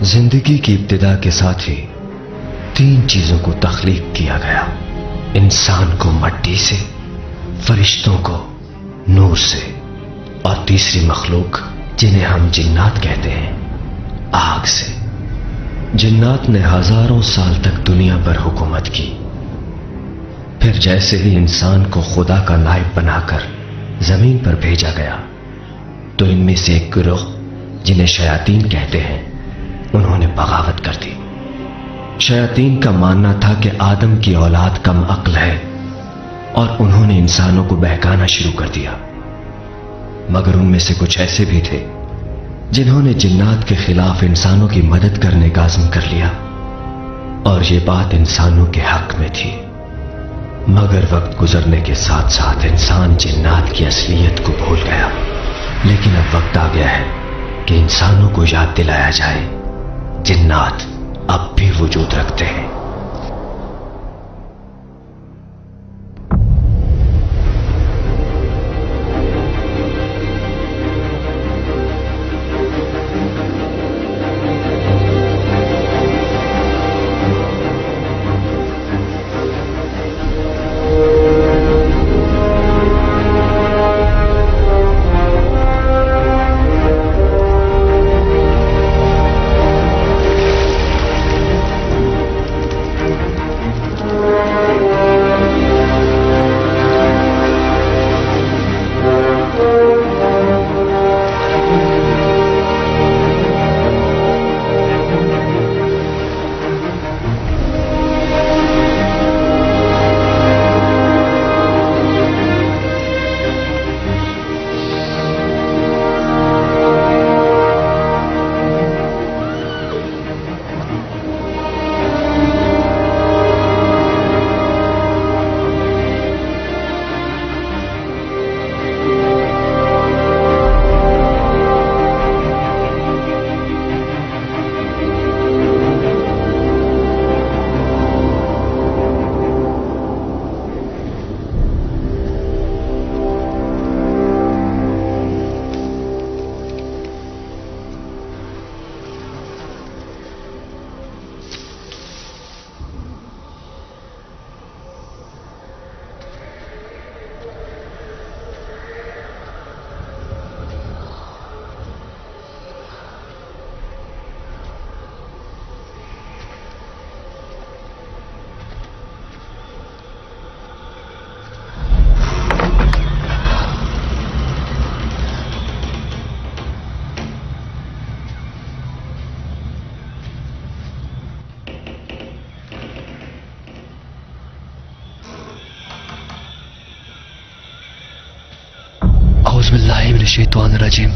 जिंदगी की इब्तिदा के साथ ही 3 चीजों को तख्लीक किया गया। इंसान को मट्टी से, फरिश्तों को नूर से और तीसरी मखलूक जिन्हें हम जिन्नात कहते हैं, आग से। जिन्नात ने हजारों साल तक दुनिया पर हुकूमत की। फिर जैसे ही इंसान को खुदा का नायब बनाकर जमीन पर भेजा गया तो इनमें से एक गिरोह जिन्हें शयातीन कहते हैं, उन्होंने बगावत कर दी। शयातीन का मानना था कि आदम की औलाद कम अक्ल है और उन्होंने इंसानों को बहकाना शुरू कर दिया। मगर उनमें से कुछ ऐसे भी थे जिन्होंने जिन्नात के खिलाफ इंसानों की मदद करने का अज़्म कर लिया और ये बात इंसानों के हक में थी। मगर वक्त गुजरने के साथ साथ इंसान जिन्नात की असलियत को भूल गया। लेकिन अब वक्त आ गया है कि इंसानों को याद दिलाया जाए, जिन्नात अब भी वजूद रखते हैं। औज़ुबिल्लाहिमिनश्शैतानिर्रजीम।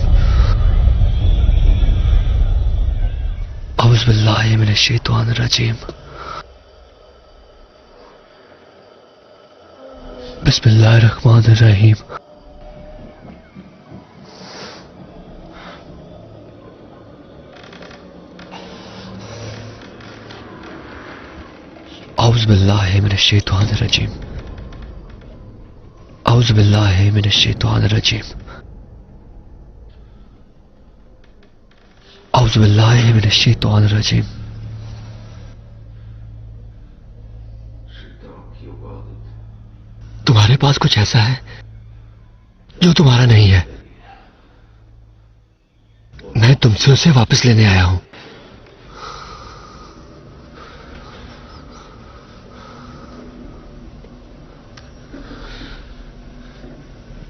औज़ुबिल्लाहिमिनश्शैतानिर्रजीम। बिस्मिल्लाहिर्रहमानिर्रहीम। औज़ुबिल्लाहिमिनश्शैतानिर्रजीम। औज़ुबिल्लाहिमिनश्शैतानिर्रजीम। औज़ुबिल्लाहिमिनश्शैतानिर्रजीम। तुम्हारे पास कुछ ऐसा है जो तुम्हारा नहीं है। मैं तुमसे उसे वापस लेने आया हूं।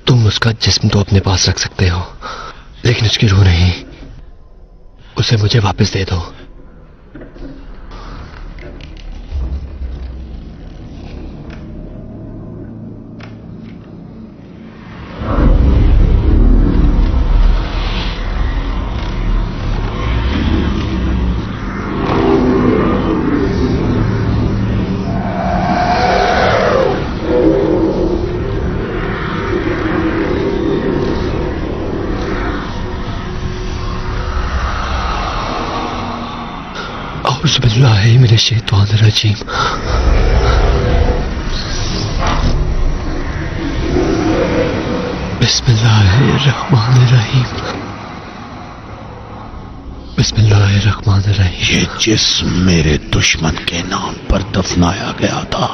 तुम उसका जिस्म तो अपने पास रख सकते हो, लेकिन उसकी रूह नहीं। उसे मुझे वापस दे दो। औज़ुबिल्लाहिमिनश्शैतानिर्रजीम। बिस्मिल्लाहिर्रहमानिर्रहीम। बिस्मिल्लाहिर्रहमानिर्रहीम। ये जिस्म मेरे दुश्मन के नाम पर दफनाया गया था,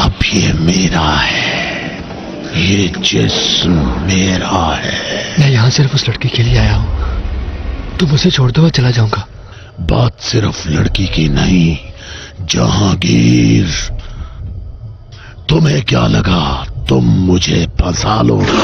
अब ये मेरा है। ये जिस्म मेरा है। मैं यहाँ सिर्फ उस लड़की के लिए आया हूँ। तुम उसे छोड़ दो, मैं चला जाऊंगा। बात सिर्फ लड़की की नहीं, जहांगीर। तुम्हें क्या लगा तुम मुझे फंसा लोगे?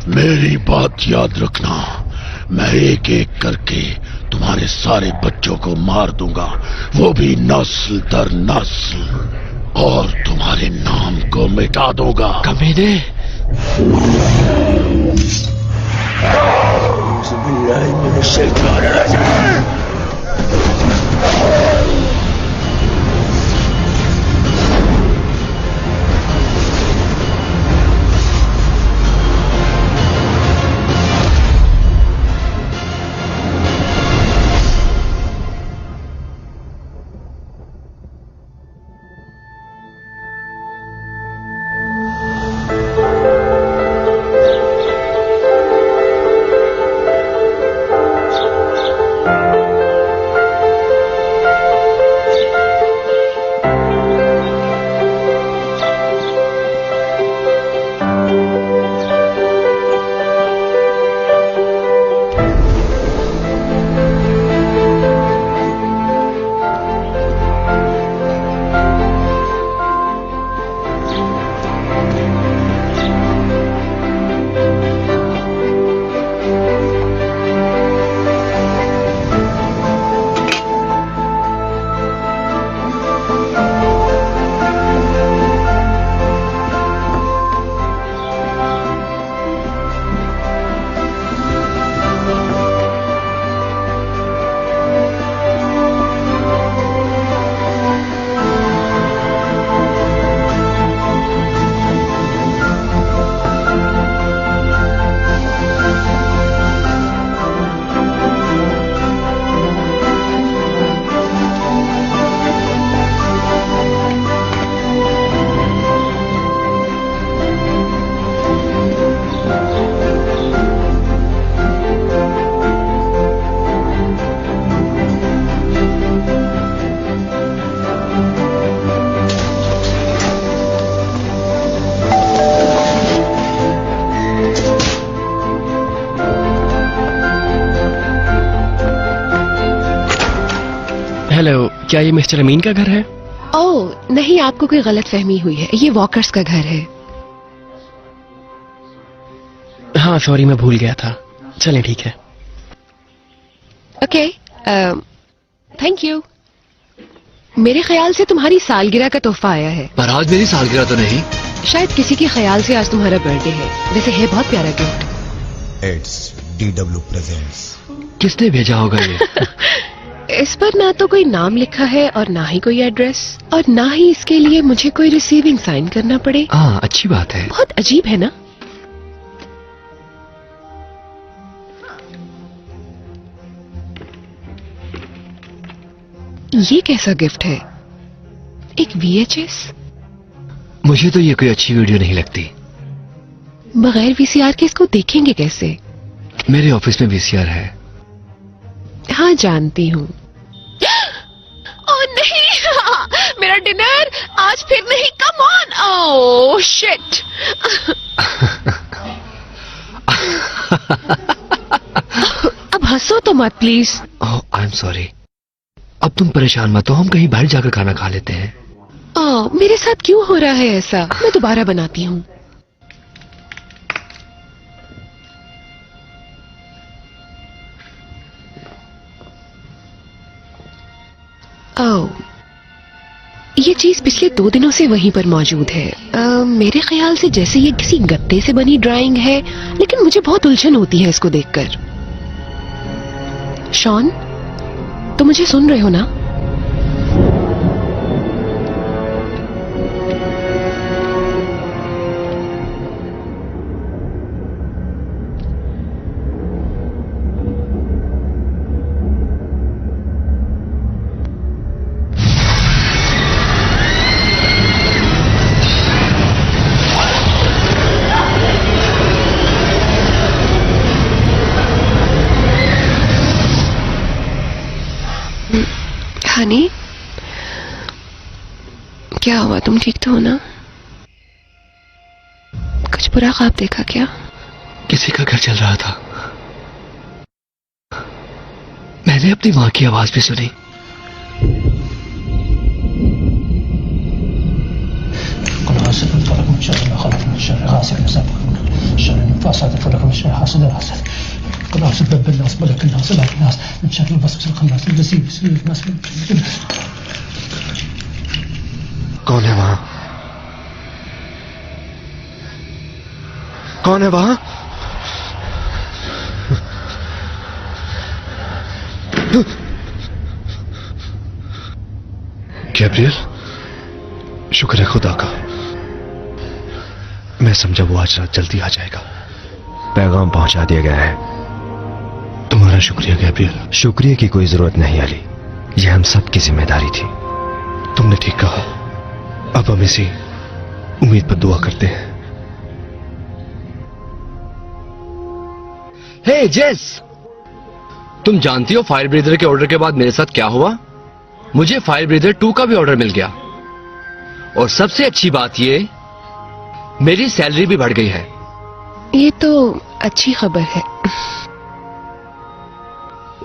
मेरी बात याद रखना, मैं एक एक करके तुम्हारे सारे बच्चों को मार दूंगा, वो भी नस्ल दर नस्ल, और तुम्हारे नाम को मिटा दूंगा। कमीने! हेलो, क्या ये मिस्टर अमीन का घर है? ओह नहीं, आपको कोई गलत फहमी हुई है, ये वॉकर्स का घर है। हाँ सॉरी, मैं भूल गया था। चलें ठीक है। Okay, thank you. मेरे ख्याल से तुम्हारी सालगिरह का तोहफा आया है। पर आज मेरी सालगिरह तो नहीं। शायद किसी के ख्याल से आज तुम्हारा बर्थडे है। वैसे है बहुत प्यारा गिफ्ट। It's DW presents. किसने भेजा होगा ये? इस पर ना तो कोई नाम लिखा है और ना ही कोई एड्रेस, और ना ही इसके लिए मुझे कोई रिसीविंग साइन करना पड़े। हाँ, अच्छी बात है। बहुत अजीब है ना? ये कैसा गिफ्ट है? एक VHS? मुझे तो ये कोई अच्छी वीडियो नहीं लगती। बगैर VCR के इसको देखेंगे कैसे? मेरे ऑफिस में VCR है। हाँ, जानती हूँ। ओह नहीं, मेरा डिनर आज फिर नहीं। Come on. Oh shit. अब हंसो तो मत please. Oh, I am sorry. अब तुम परेशान मत हो, हम कहीं बाहर जाकर खाना खा लेते हैं। ओह, मेरे साथ क्यों हो रहा है ऐसा? मैं दोबारा बनाती हूँ। ओह, ये चीज पिछले 2 दिनों से वहीं पर मौजूद है। मेरे ख्याल से जैसे ये किसी गत्ते से बनी ड्राइंग है, लेकिन मुझे बहुत उलझन होती है इसको देखकर। शॉन, तो मुझे सुन रहे हो ना? हनी, क्या हुआ? तुम ठीक तो हो ना? कुछ बुरा ख्वाब देखा क्या? किसी का घर चल रहा था। मैंने अपनी माँ की आवाज भी सुनी। कौन है वहां? कौन है वहां? गैब्रियल, शुक्र है खुदा का। मैं समझा वो आज रात जल्दी आ जाएगा। पैगाम पहुंचा दिया गया है। तुम्हारा शुक्रिया गैब्रियल। शुक्रिया की कोई जरूरत नहीं अली, यह हम सब की जिम्मेदारी थी। तुमने ठीक कहा। अब हम इसी उम्मीद पर दुआ करते हैं। हे जेस, तुम जानती हो फायर ब्रीदर के ऑर्डर के बाद मेरे साथ क्या हुआ? मुझे फायर ब्रीदर 2 का भी ऑर्डर मिल गया, और सबसे अच्छी बात ये, मेरी सैलरी भी बढ़ गई है। ये तो अच्छी खबर है।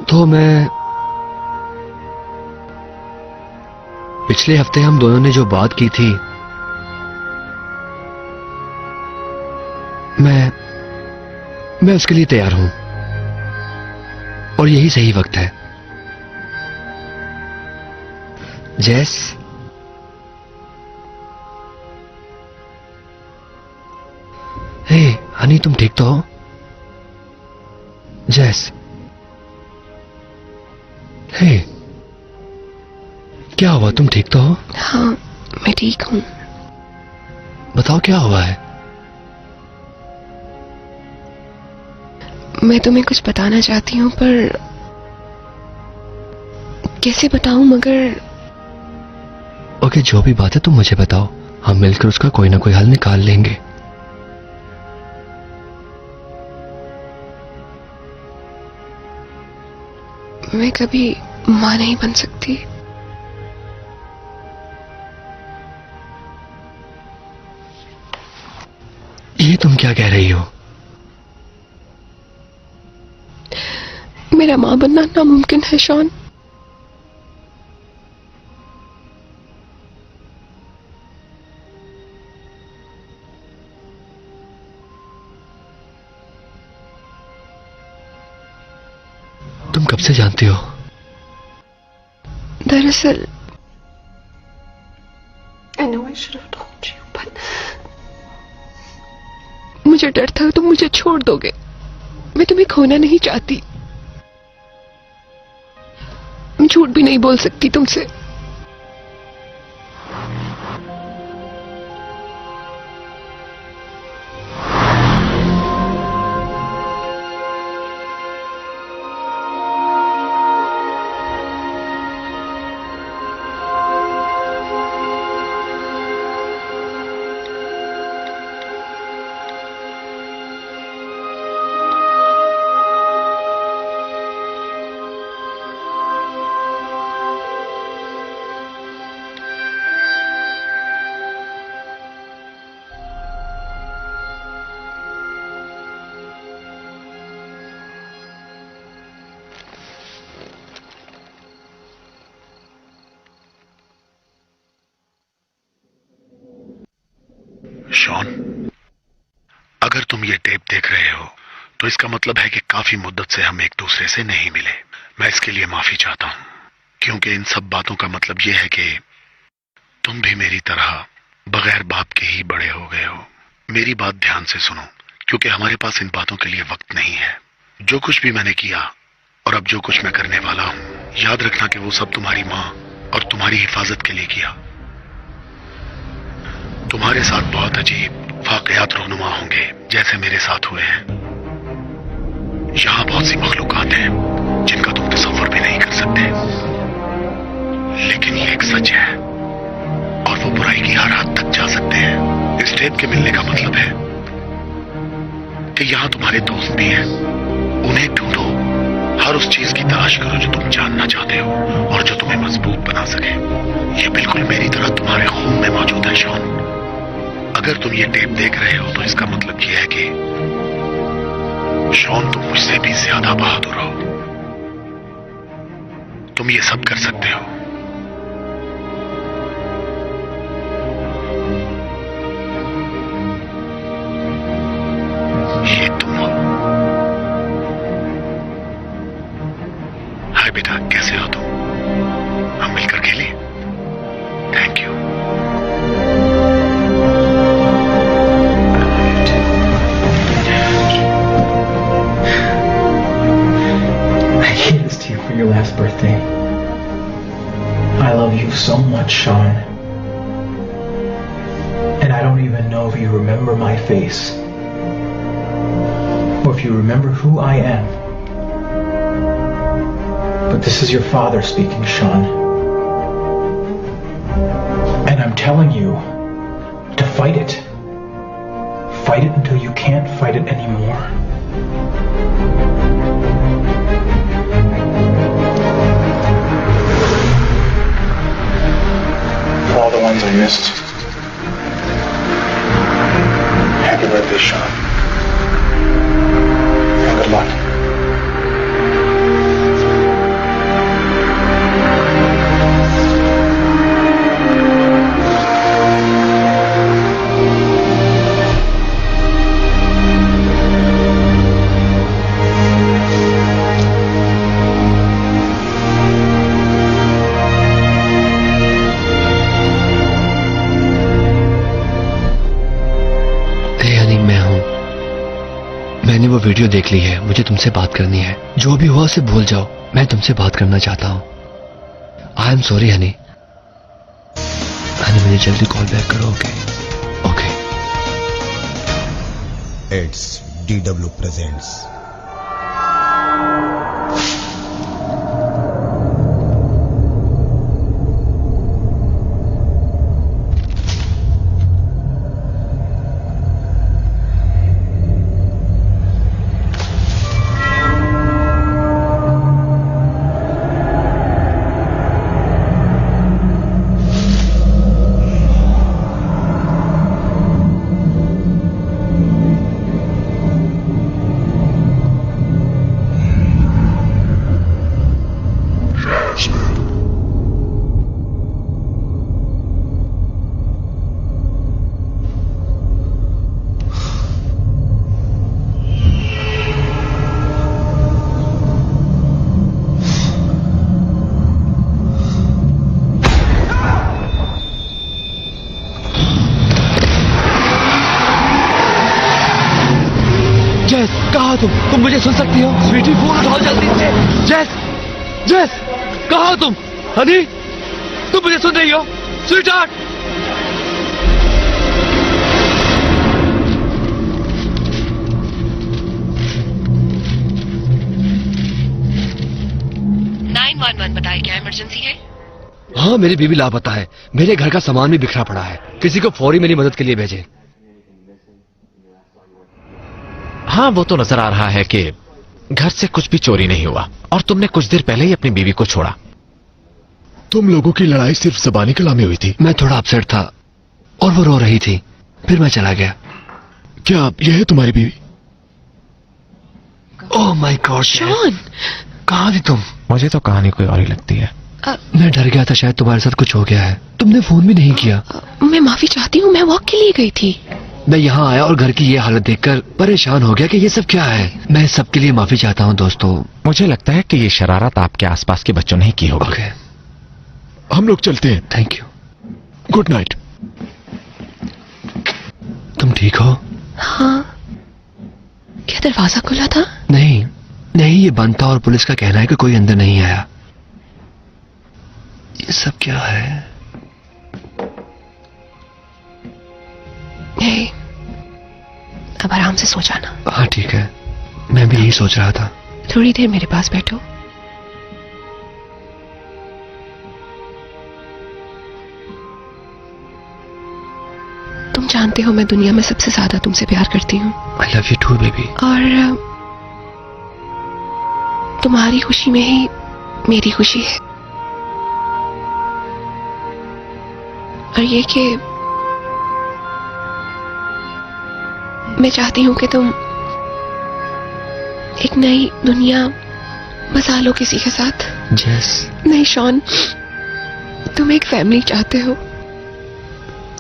तो मैं पिछले हफ्ते हम दोनों ने जो बात की थी, मैं उसके लिए तैयार हूं, और यही सही वक्त है। जैस, हे हनी, तुम ठीक तो हो? जैस, हे, क्या हुआ? तुम ठीक तो हो? हाँ, मैं ठीक हूँ। बताओ क्या हुआ है? मैं तुम्हें कुछ बताना चाहती हूँ, पर कैसे बताऊं? मगर ओके, जो भी बात है तुम मुझे बताओ, हम मिलकर उसका कोई ना कोई हल निकाल लेंगे। मैं कभी मां नहीं बन सकती। ये तुम क्या कह रही हो? मेरा मां बनना नामुमकिन है शॉन। तुम कब से जानती हो? दरअसल मुझे डर था तुम मुझे छोड़ दोगे। मैं तुम्हें खोना नहीं चाहती। झूठ भी नहीं बोल सकती तुमसे। शॉन, अगर तुम ये टेप देख रहे हो तो इसका मतलब है कि काफी मुद्दत से हम एक दूसरे से नहीं मिले। मैं इसके लिए माफी चाहता हूं, क्योंकि इन सब बातों का मतलब ये है कि तुम भी मेरी तरह बगैर बाप के ही बड़े हो गए हो। मेरी बात ध्यान से सुनो, क्योंकि हमारे पास इन बातों के लिए वक्त नहीं है। जो कुछ भी मैंने किया और अब जो कुछ मैं करने वाला हूं, याद रखना कि वो सब तुम्हारी माँ और तुम्हारी हिफाजत के लिए किया। तुम्हारे साथ बहुत अजीब वाकयात रोनुमा होंगे, जैसे मेरे साथ हुए हैं। यहां बहुत सी मखलूकात हैं जिनका तुम तसव्वुर भी नहीं कर सकते, लेकिन ये एक सच है और वो बुराई की हर हद तक जा सकते हैं। इस टेप के मिलने का मतलब है कि यहां तुम्हारे दोस्त भी हैं। उन्हें ढूंढो, हर उस चीज की तलाश करो जो तुम जानना चाहते हो और जो तुम्हें मजबूत बना सके। ये बिल्कुल मेरी तरह तुम्हारे खून में मौजूद है शॉन। अगर तुम ये टेप देख रहे हो तो इसका मतलब यह है कि शॉन, तुम मुझसे भी ज्यादा बहादुर हो। तुम ये सब कर सकते हो। ये तुम हो। हाय बेटा, कैसे हो तुम? हम मिलकर खेलें? Thank you. For your last birthday. I love you so much, Sean. And I don't even know if you remember my face or if you remember who I am. But this is your father speaking, Sean. And I'm telling you to fight it. Fight it until you can't fight it anymore. All the ones I missed. Happy birthday, Sean. And good luck. मैंने वो video देख ली है, मुझे तुमसे बात करनी है। जो भी हुआ उसे भूल जाओ, मैं तुमसे बात करना चाहता हूँ। I am sorry Honey. Honey, मुझे जल्दी कॉल बैक करो। Okay okay. It's DW presents. जेस, कहाँ तुम मुझे सुन सकती हो? स्वीटी, फोन उठाओ जल्दी से। जेस, जेस। कहाँ हो तुम? हनी, तुम मुझे सुन रही हो? स्वीटहार्ट, बताइए, क्या इमरजेंसी है? हाँ, मेरी बीवी लापता है। मेरे घर का सामान भी बिखरा पड़ा है। किसी को फौरी मेरी मदद के लिए भेजें। हाँ, वो तो नजर आ रहा है कि घर से कुछ भी चोरी नहीं हुआ और तुमने कुछ देर पहले ही अपनी बीवी को छोड़ा। तुम लोगों की लड़ाई सिर्फ ज़बानी कलामी हुई थी। मैं थोड़ा अपसेट था और वो रो रही थी, फिर मैं चला गया। क्या यह है तुम्हारी बीवी? ओह माय गॉड शॉन, कहाँ थी तुम? मुझे तो कहानी कोई और ही लगती है। मैं डर गया था शायद तुम्हारे साथ कुछ हो गया है। तुमने फोन भी नहीं किया। मैं माफी चाहती हूँ, मैं वॉक के लिए गई थी। मैं यहाँ आया और घर की ये हालत देखकर परेशान हो गया कि ये सब क्या है। मैं इस सब के लिए माफी चाहता हूँ दोस्तों। मुझे लगता है कि ये शरारत आपके आसपास के बच्चों ने की होगी। ओके, हम लोग चलते हैं। Thank you. Good night. तुम ठीक हो? हाँ, क्या दरवाजा खुला था? नहीं नहीं, ये बंद था और पुलिस का कहना है कि कोई अंदर नहीं आया। ये सब क्या है? हे, अब आराम से सो जाना। हाँ ठीक है, मैं भी यही सोच रहा था। थोड़ी देर मेरे पास बैठो। तुम जानते हो मैं दुनिया में सबसे ज्यादा तुमसे प्यार करती हूँ। I love you too baby. और तुम्हारी खुशी में ही मेरी खुशी है। और ये कि मैं चाहती हूं कि तुम एक नई दुनिया बसा लो किसी के साथ। जैस, नहीं शॉन, तुम एक फैमिली चाहते हो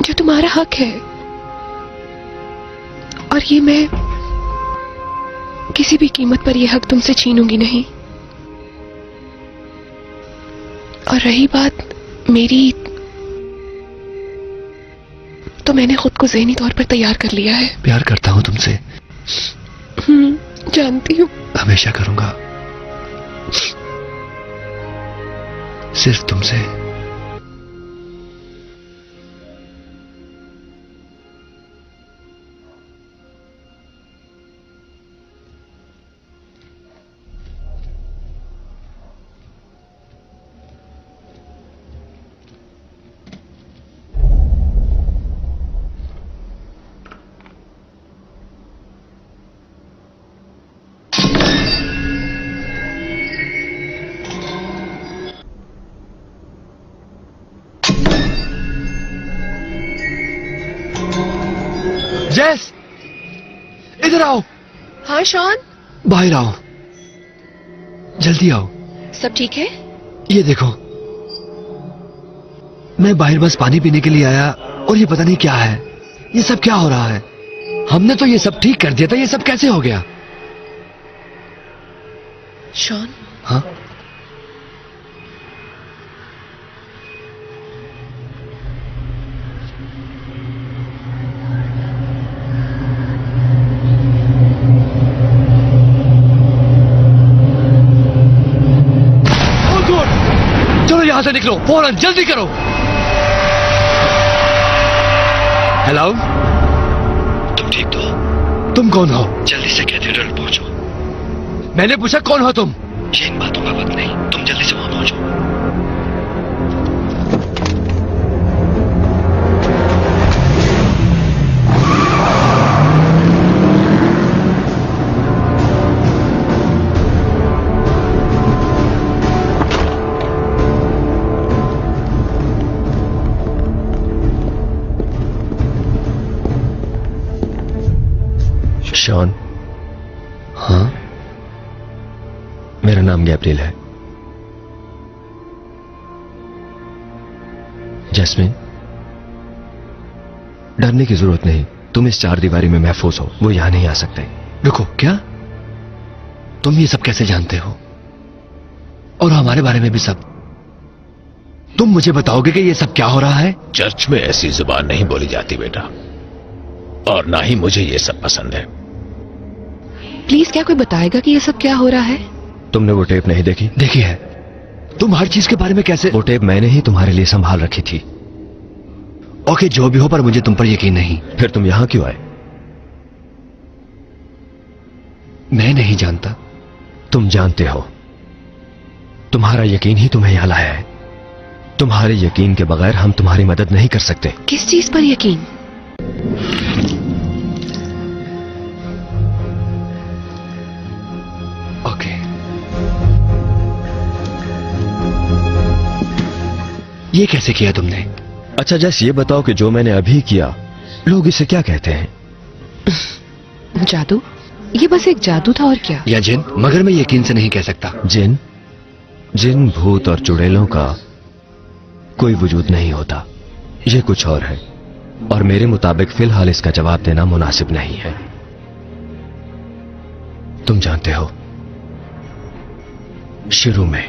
जो तुम्हारा हक है, और ये मैं किसी भी कीमत पर यह हक तुमसे छीनूंगी नहीं। और रही बात मेरी, तो मैंने खुद को ज़हनी तौर पर तैयार कर लिया है। प्यार करता हूँ तुमसे। जानती हूँ। हमेशा करूंगा, सिर्फ तुमसे। जैस, इधर आओ। हाँ शॉन, बाहर आओ, जल्दी आओ। सब ठीक है? ये देखो, मैं बाहर बस पानी पीने के लिए आया और ये पता नहीं क्या है। ये सब क्या हो रहा है? हमने तो ये सब ठीक कर दिया था, ये सब कैसे हो गया? शॉन, हाँ, चलो यहां से निकलो, फौरन जल्दी करो। हेलो, तुम ठीक तो? तुम कौन हो? जल्दी से कैथेड्रल पहुंचो। मैंने पूछा कौन हो तुम? ये इन बातों का वक्त नहीं, तुम जल्दी से वहां पहुंचो। शॉन, हाँ, मेरा नाम गैब्रियल है। जैस्मिन, डरने की जरूरत नहीं, तुम इस चार दीवारी में महफूज हो, वो यहां नहीं आ सकते। रुको, क्या? तुम ये सब कैसे जानते हो? और हमारे बारे में भी सब? तुम मुझे बताओगे कि ये सब क्या हो रहा है? चर्च में ऐसी जुबान नहीं बोली जाती बेटा, और ना ही मुझे ये सब पसंद है। प्लीज क्या कोई बताएगा कि ये सब क्या हो रहा है? तुमने वो टेप नहीं देखी? देखी है। तुम हर चीज के बारे में कैसे? वो टेप मैंने ही तुम्हारे लिए संभाल रखी थी। ओके, जो भी हो, पर मुझे तुम पर यकीन नहीं। फिर तुम यहां क्यों आए? मैं नहीं जानता, तुम जानते हो। तुम्हारा यकीन ही तुम्हें यहां लाया है। तुम्हारे यकीन के बगैर हम तुम्हारी मदद नहीं कर सकते। किस चीज पर यकीन? ओके, ये कैसे किया तुमने? अच्छा, जस्ट ये बताओ कि जो मैंने अभी किया, लोग इसे क्या कहते हैं? जादू? ये बस एक जादू था और क्या? या जिन, मगर मैं यकीन से नहीं कह सकता। जिन? जिन, भूत और चुड़ैलों का कोई वजूद नहीं होता। ये कुछ और है, और मेरे मुताबिक फिलहाल इसका जवाब देना मुनासिब नहीं है। तुम जानते हो, शुरू में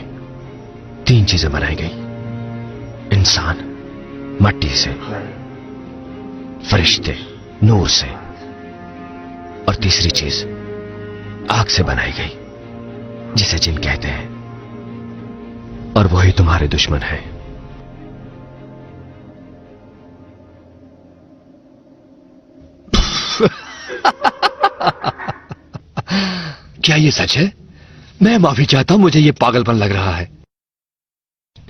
3 चीजें बनाई गई। इंसान मट्टी से, फरिश्ते नूर से, और तीसरी चीज आग से बनाई गई, जिसे जिन कहते हैं। और वही तुम्हारे दुश्मन है। क्या ये सच है? मैं माफी चाहता हूं, मुझे ये पागलपन लग रहा है।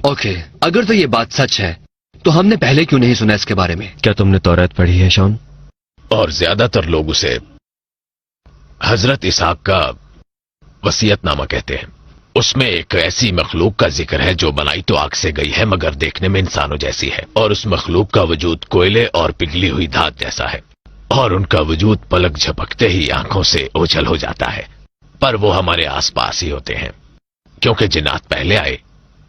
ओके, अगर तो ये बात सच है तो हमने पहले क्यों नहीं सुना इसके बारे में? क्या तुमने तौरात पढ़ी है शॉन? और ज्यादातर लोग उसे हजरत इसहाक का वसीयतनामा कहते हैं। उसमें एक ऐसी मखलूक का जिक्र है जो बनाई तो आग से गई है, मगर देखने में इंसानों जैसी है। और उस मखलूक का वजूद कोयले और पिघली हुई धात जैसा है, और उनका वजूद पलक झपकते ही आंखों से ओझल हो जाता है। पर वो हमारे आसपास ही होते हैं, क्योंकि जिन्नात पहले आए,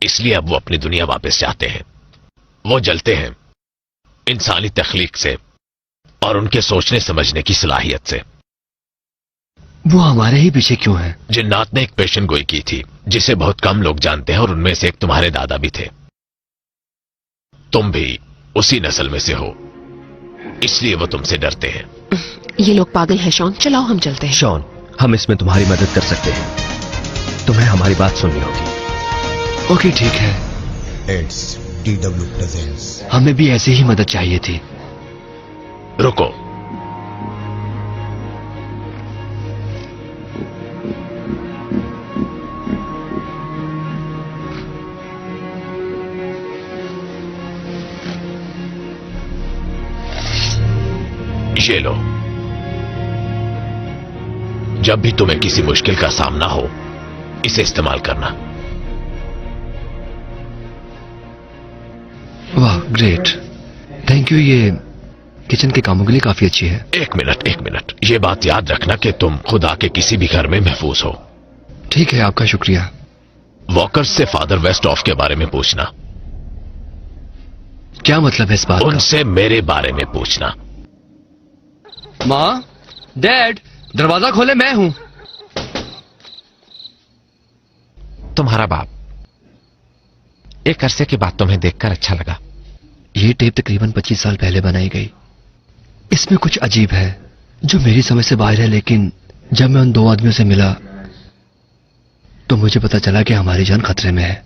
इसलिए अब वो अपनी दुनिया वापस जाते हैं। वो जलते हैं इंसानी तख्लीक से और उनके सोचने समझने की सलाहियत से। वो हमारे ही पीछे क्यों है? जिन्नात ने एक पेशन गोई की थी जिसे बहुत कम लोग जानते हैं, और उनमें से एक तुम्हारे दादा भी थे। तुम भी उसी नस्ल में से हो, इसलिए वो तुमसे डरते हैं। ये लोग पागल हैं शॉन, चलाओ हम चलते हैं। शॉन, हम इसमें तुम्हारी मदद कर सकते हैं। तुम्हें हमारी बात सुननी होगी। ओके, ठीक है। It's DW presents. हमें भी ऐसी ही मदद चाहिए थी। रुको, ये लो। जब भी तुम्हें किसी मुश्किल का सामना हो, इसे इस्तेमाल करना। वाह, ग्रेट, थैंक यू। ये किचन के कामों के लिए काफी अच्छी है। एक मिनट, ये बात याद रखना कि तुम खुदा के किसी भी घर में महफूज हो। ठीक है, आपका शुक्रिया। वॉकर्स से फादर वेस्टऑफ के बारे में पूछना। क्या मतलब है इस बात का? उनसे मेरे बारे में पूछना। माँ, डैड, दरवाजा खोले, मैं हूं। तुम्हारा बाप। एक अरसे के बाद तुम्हें देखकर अच्छा लगा। ये टेप तकरीबन 25 साल पहले बनाई गई। इसमें कुछ अजीब है जो मेरी समझ से बाहर है, लेकिन जब मैं उन 2 आदमियों से मिला तो मुझे पता चला कि हमारी जान खतरे में है।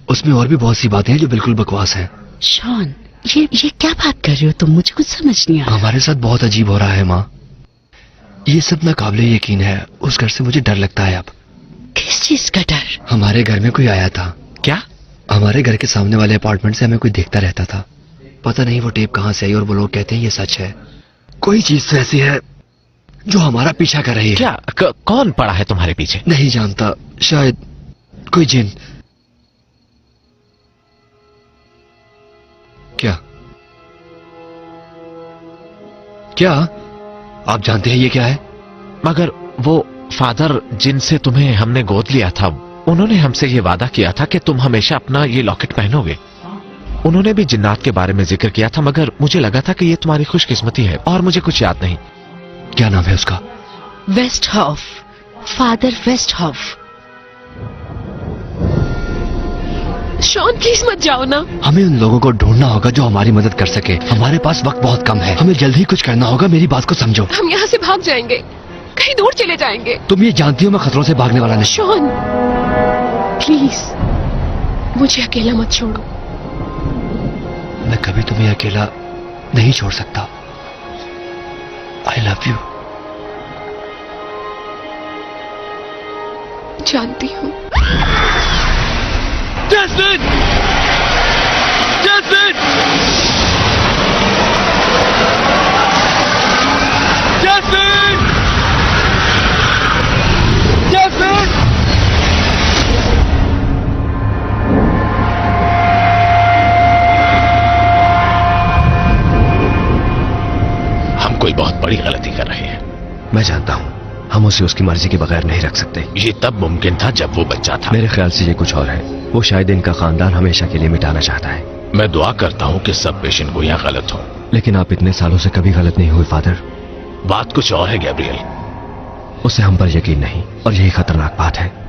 उसमें और भी बहुत सी बातें हैं जो बिल्कुल बकवास हैं। शॉन, ये क्या बात कर रहे हो तुम? मुझे कुछ समझ नहीं आ रहा। हमारे साथ बहुत अजीब हो रहा है माँ। ये सब नाकाबिले यकीन है। उस घर से मुझे डर लगता है अब। किस चीज का डर? हमारे घर में कोई आया था। क्या? हमारे घर के सामने वाले अपार्टमेंट से हमें कोई देखता रहता था। पता नहीं वो टेप कहां से आई, और वो लोग कहते हैं ये सच है। कोई चीज तो ऐसी है जो हमारा पीछा कर रही है। क्या? कौन पड़ा है तुम्हारे पीछे? नहीं जानता, शायद कोई जिन। क्या आप जानते हैं ये क्या है? मगर वो फादर जिनसे तुम्हें हमने गोद लिया था, उन्होंने हमसे ये वादा किया था कि तुम हमेशा अपना ये लॉकेट पहनोगे। उन्होंने भी जिन्नात के बारे में जिक्र किया था, मगर मुझे लगा था कि ये तुम्हारी खुशकिस्मती है, और मुझे कुछ याद नहीं। क्या नाम है उसका? वेस्टहॉफ, फादर वेस्टहॉफ। शॉन, प्लीज मत जाओ ना। हमें उन लोगों को ढूंढना होगा जो हमारी मदद कर सके। हमारे पास वक्त बहुत कम है, हमें जल्द ही कुछ करना होगा। मेरी बात को समझो। हम यहाँ से भाग जाएंगे, कहीं दूर चले जाएंगे। तुम ये जानती हो मैं खतरों से भागने वाला नहीं। शॉन, प्लीज मुझे अकेला मत छोड़ो। मैं कभी तुम्हें अकेला नहीं छोड़ सकता। आई लव यू। जानती हूँ। जैस्मिन! जैस्मिन! जैस्मिन! जैस्मिन! हम कोई बहुत बड़ी गलती कर रहे हैं। मैं जानता हूं, हम उसे उसकी मर्जी के बगैर नहीं रख सकते। ये तब मुमकिन था जब वो बच्चा था। मेरे ख्याल से ये कुछ और है। वो शायद इनका खानदान हमेशा के लिए मिटाना चाहता है। मैं दुआ करता हूँ कि सब पेशेंट गोइयां गलत हों। लेकिन आप इतने सालों से कभी गलत नहीं हुए फादर। बात कुछ और है गैब्रियल। उसे हम पर यकीन नहीं, और यही खतरनाक बात है।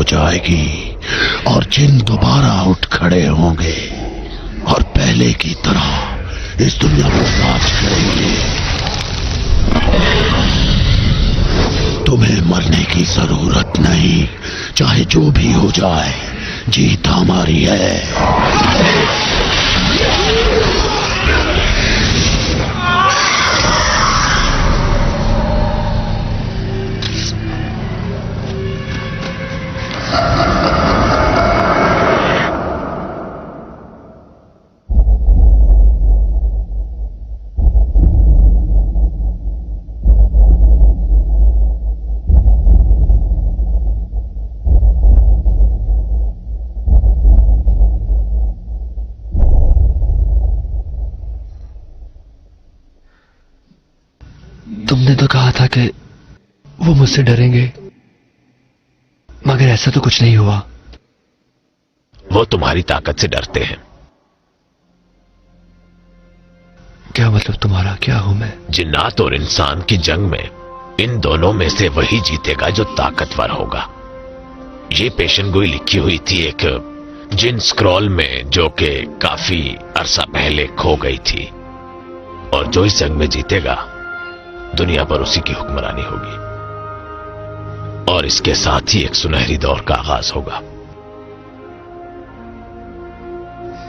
जाएगी और जिन दोबारा उठ खड़े होंगे और पहले की तरह इस दुनिया पर राज करेंगे। तुम्हें मरने की जरूरत नहीं, चाहे जो भी हो जाए, जीत हमारी है। तुमने तो कहा था कि वो मुझसे डरेंगे, मगर ऐसा तो कुछ नहीं हुआ। वो तुम्हारी ताकत से डरते हैं। क्या मतलब तुम्हारा? क्या हूं मैं? जिन्नात और इंसान की जंग में इन दोनों में से वही जीतेगा जो ताकतवर होगा। ये पेशन गोई लिखी हुई थी एक जिन स्क्रॉल में, जो कि काफी अरसा पहले खो गई थी, और जो इस जंग में जीतेगा दुनिया पर उसी की हुक्मरानी होगी, और इसके साथ ही एक सुनहरी दौर का आगाज होगा।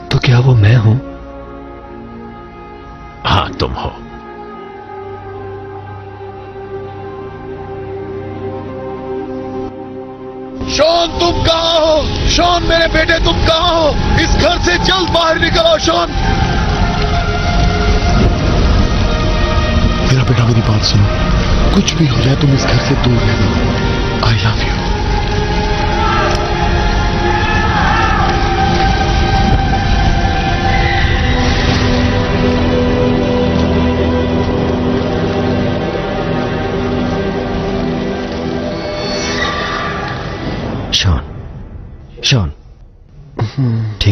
तो क्या वो मैं हूं? हां, तुम हो। शॉन, तुम कहां हो? शॉन मेरे बेटे, तुम कहां हो? इस घर से जल्द बाहर निकलो शॉन। मेरा बेटा, मेरी बात सुनो। कुछ भी हो जाए तुम इस घर से दूर रहना। आई लव यू।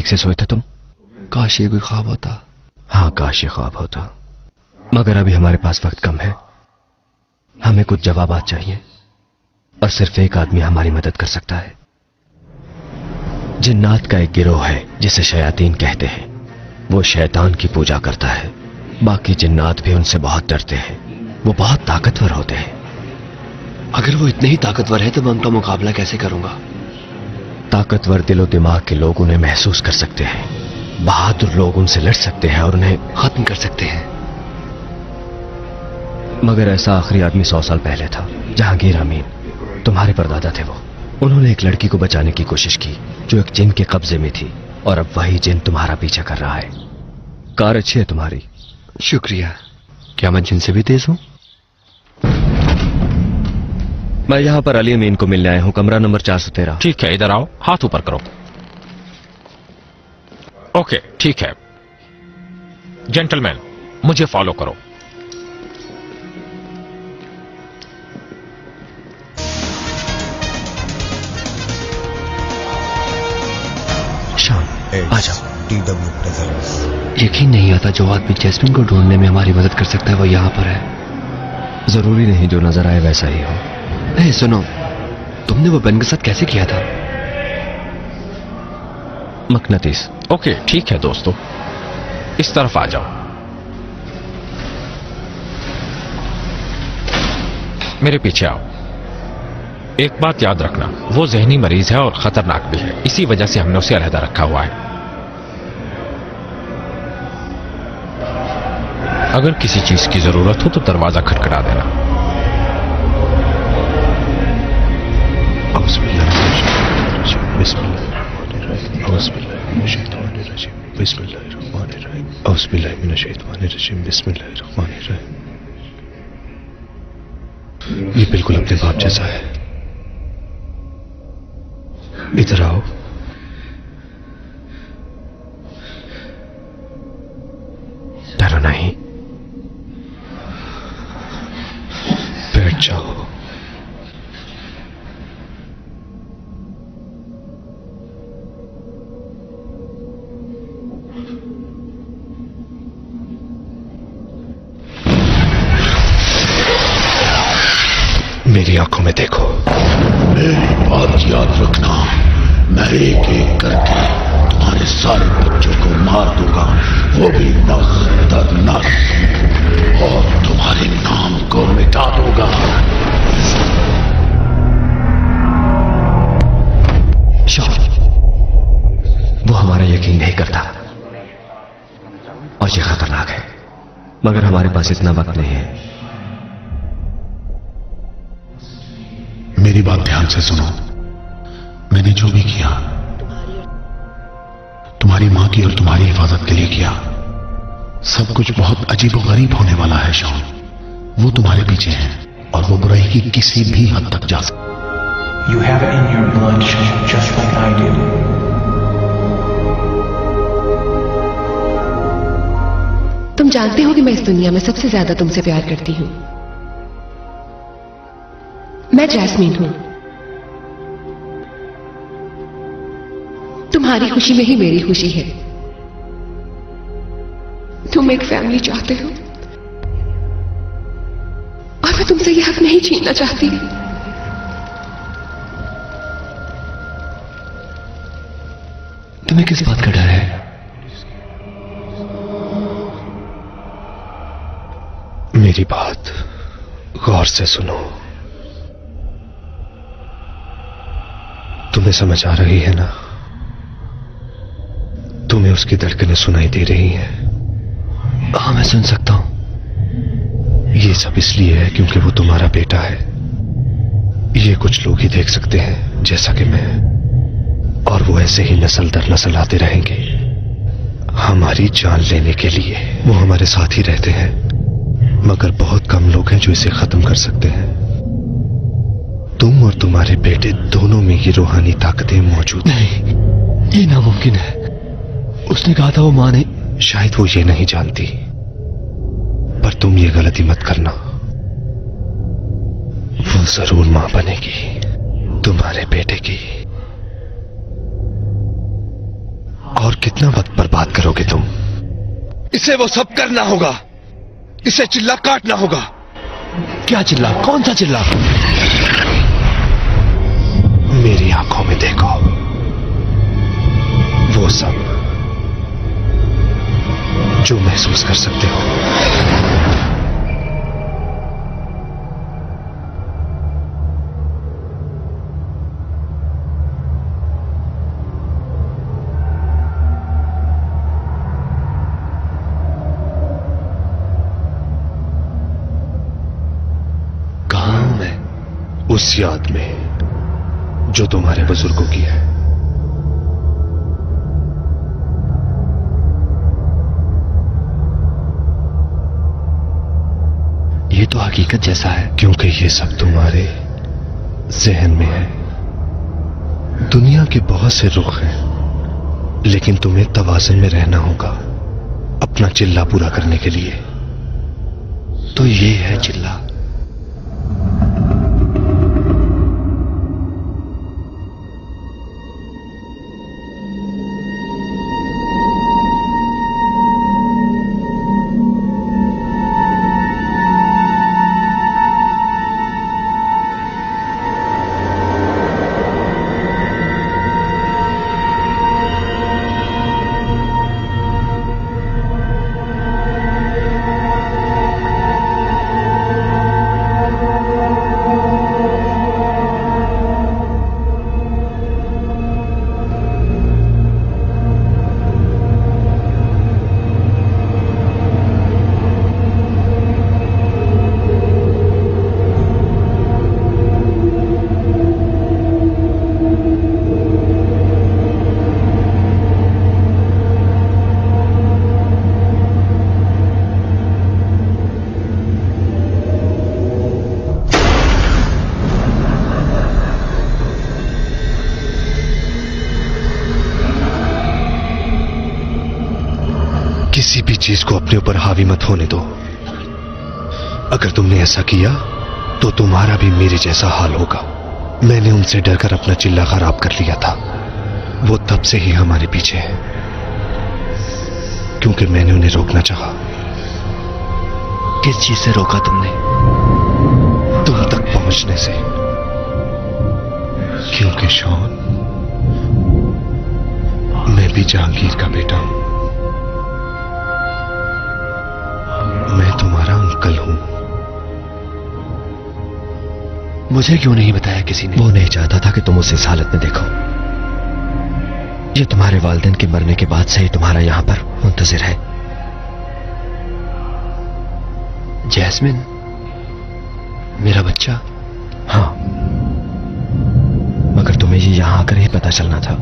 ठीक से सोए थे तुम? काश ये कोई ख्वाब होता। हाँ, काश ये ख्वाब होता। मगर अभी हमारे पास वक्त कम है। हमें कुछ जवाबात चाहिए और सिर्फ एक आदमी हमारी मदद कर सकता है। जिन्नात का एक गिरोह है जिसे शयातीन कहते हैं। वो शैतान की पूजा करता है। बाकी जिन्नात भी उनसे बहुत डरते हैं। वो बहुत ताकतवर होते हैं। अगर वो इतने ही ताकतवर है तो मैं उनका मुकाबला कैसे करूंगा? ताकतवर दिलो दिमाग के लोग उन्हें महसूस कर सकते हैं। बहादुर लोग उनसे लड़ सकते हैं और उन्हें खत्म कर सकते हैं। मगर ऐसा आखिरी आदमी 100 साल पहले था, जहांगीर अमीन। तुम्हारे परदादा थे वो। उन्होंने एक लड़की को बचाने की कोशिश की जो एक जिन के कब्जे में थी, और अब वही जिन तुम्हारा पीछा कर रहा है। कार अच्छी है तुम्हारी। शुक्रिया। क्या मैं जिनसे भी तेज हूं? मैं यहाँ पर अली अमीन को मिलने आया हूँ, कमरा नंबर 413। ठीक है, इधर आओ, हाथ ऊपर करो। ओके, ठीक है। जेंटलमैन, मुझे फॉलो करो। शाम, आ जाओ। DW presents यकीन नहीं आता जो आदमी जैस्मिन को ढूंढने में हमारी मदद कर सकता है वो यहाँ पर है। जरूरी नहीं जो नजर आए वैसा ही हो। ए, सुनो, तुमने वो बेन के साथ कैसे किया था? मकनतीस। ओके, ठीक है दोस्तों, इस तरफ आ जाओ। मेरे पीछे आओ। एक बात याद रखना, वो जहनी मरीज है और खतरनाक भी है, इसी वजह से हमने उसे अलहदा रखा हुआ है। अगर किसी चीज की जरूरत हो तो दरवाजा खटखटा देना। ये बिल्कुल अपने बाप जैसा है। इधर आओ। डरो नहीं, बैठ जाओ। मेरी आंखों में देखो। मेरी बात याद रखना, मैं एक एक करके तुम्हारे सारे बच्चों को मार दूंगा, वो भी नस्ल दर नस्ल, और तुम्हारे नाम को मिटा दूंगा। वो हमारा यकीन नहीं करता और ये खतरनाक है, मगर हमारे पास इतना वक्त नहीं है। मेरी बात ध्यान से सुनो। मैंने जो भी किया तुम्हारी मां की और तुम्हारी हिफाजत के लिए किया। सब कुछ बहुत अजीब और गरीब होने वाला है शॉन। वो तुम्हारे पीछे हैं और वो बुराई की किसी भी हद तक जा सकती। You have it in your blood, Sean, just like I did. तुम जानते हो कि मैं इस दुनिया में सबसे ज्यादा तुमसे प्यार करती हूं। मैं जैस्मीन हूं। तुम्हारी खुशी में ही मेरी खुशी है। तुम एक फैमिली चाहते हो और मैं तुमसे यह हक नहीं छीनना चाहती। तुम्हें किस बात का डर है? मेरी बात गौर से सुनो। तुम्हें समझ आ रही है ना? तुम्हें उसकी धड़कनें सुनाई दे रही हैं? हाँ, मैं सुन सकता हूं। ये सब इसलिए है क्योंकि वो तुम्हारा बेटा है। ये कुछ लोग ही देख सकते हैं, जैसा कि मैं, और वो ऐसे ही नस्ल दर नस्ल आते रहेंगे हमारी जान लेने के लिए। वो हमारे साथ ही रहते हैं, मगर बहुत कम लोग हैं जो इसे खत्म कर सकते हैं। तुम और तुम्हारे बेटे दोनों में ये रूहानी ताकतें मौजूद हैं। नहीं, ये नामुमकिन है। उसने कहा था वो मां ने। शायद वो ये नहीं जानती, पर तुम ये गलती मत करना। वो जरूर मां बनेगी तुम्हारे बेटे की, और कितना वक्त बर्बाद करोगे तुम? इसे वो सब करना होगा। इसे चिल्ला काटना होगा। क्या चिल्ला? कौन सा चिल्ला? मेरी आंखों में देखो, वो सब जो महसूस कर सकते हो। कहां हूं मैं? उस याद में जो तुम्हारे बुजुर्गों की है। ये तो हकीकत जैसा है, क्योंकि ये सब तुम्हारे जहन में है। दुनिया के बहुत से रुख हैं, लेकिन तुम्हें तवाज़ुन में रहना होगा अपना चिल्ला पूरा करने के लिए। तो ये है चिल्ला। किसी भी चीज को अपने ऊपर हावी मत होने दो। अगर तुमने ऐसा किया तो तुम्हारा भी मेरे जैसा हाल होगा। मैंने उनसे डरकर अपना चिल्ला खराब कर लिया था। वो तब से ही हमारे पीछे है, क्योंकि मैंने उन्हें रोकना चाहा। किस चीज से रोका तुमने? तुम तक पहुंचने से। क्योंकि शॉन, मैं भी जहांगीर का बेटा हूं। मैं तुम्हारा अंकल हूं। मुझे क्यों नहीं बताया किसी ने? वो नहीं चाहता था कि तुम उसे इस हालत में देखो। ये तुम्हारे वालिदैन के मरने के बाद से ही तुम्हारा यहां पर मुंतजिर है। जैस्मिन, मेरा बच्चा? हाँ, मगर तुम्हें ये यहां आकर ही पता चलना था।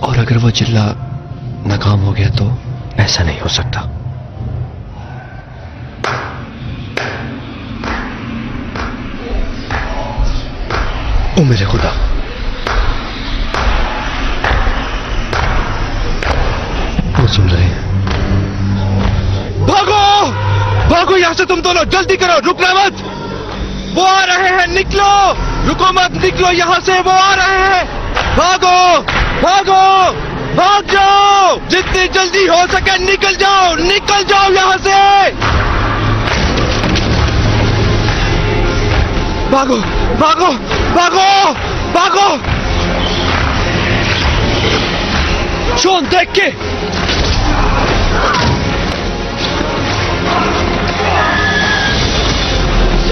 और अगर वो चिल्ला नाकाम हो गया तो? ऐसा नहीं हो सकता। ओ मेरे खुदा, वो सुन रहे हैं। भागो भागो यहां से, तुम दोनों जल्दी करो, रुकना मत। वो आ रहे हैं, निकलो, रुको मत, निकलो यहां से, वो आ रहे हैं। भागो भागो, भाग जाओ, जितनी जल्दी हो सके निकल जाओ यहां से। भागो भागो भागो भागो। शॉन, देख के।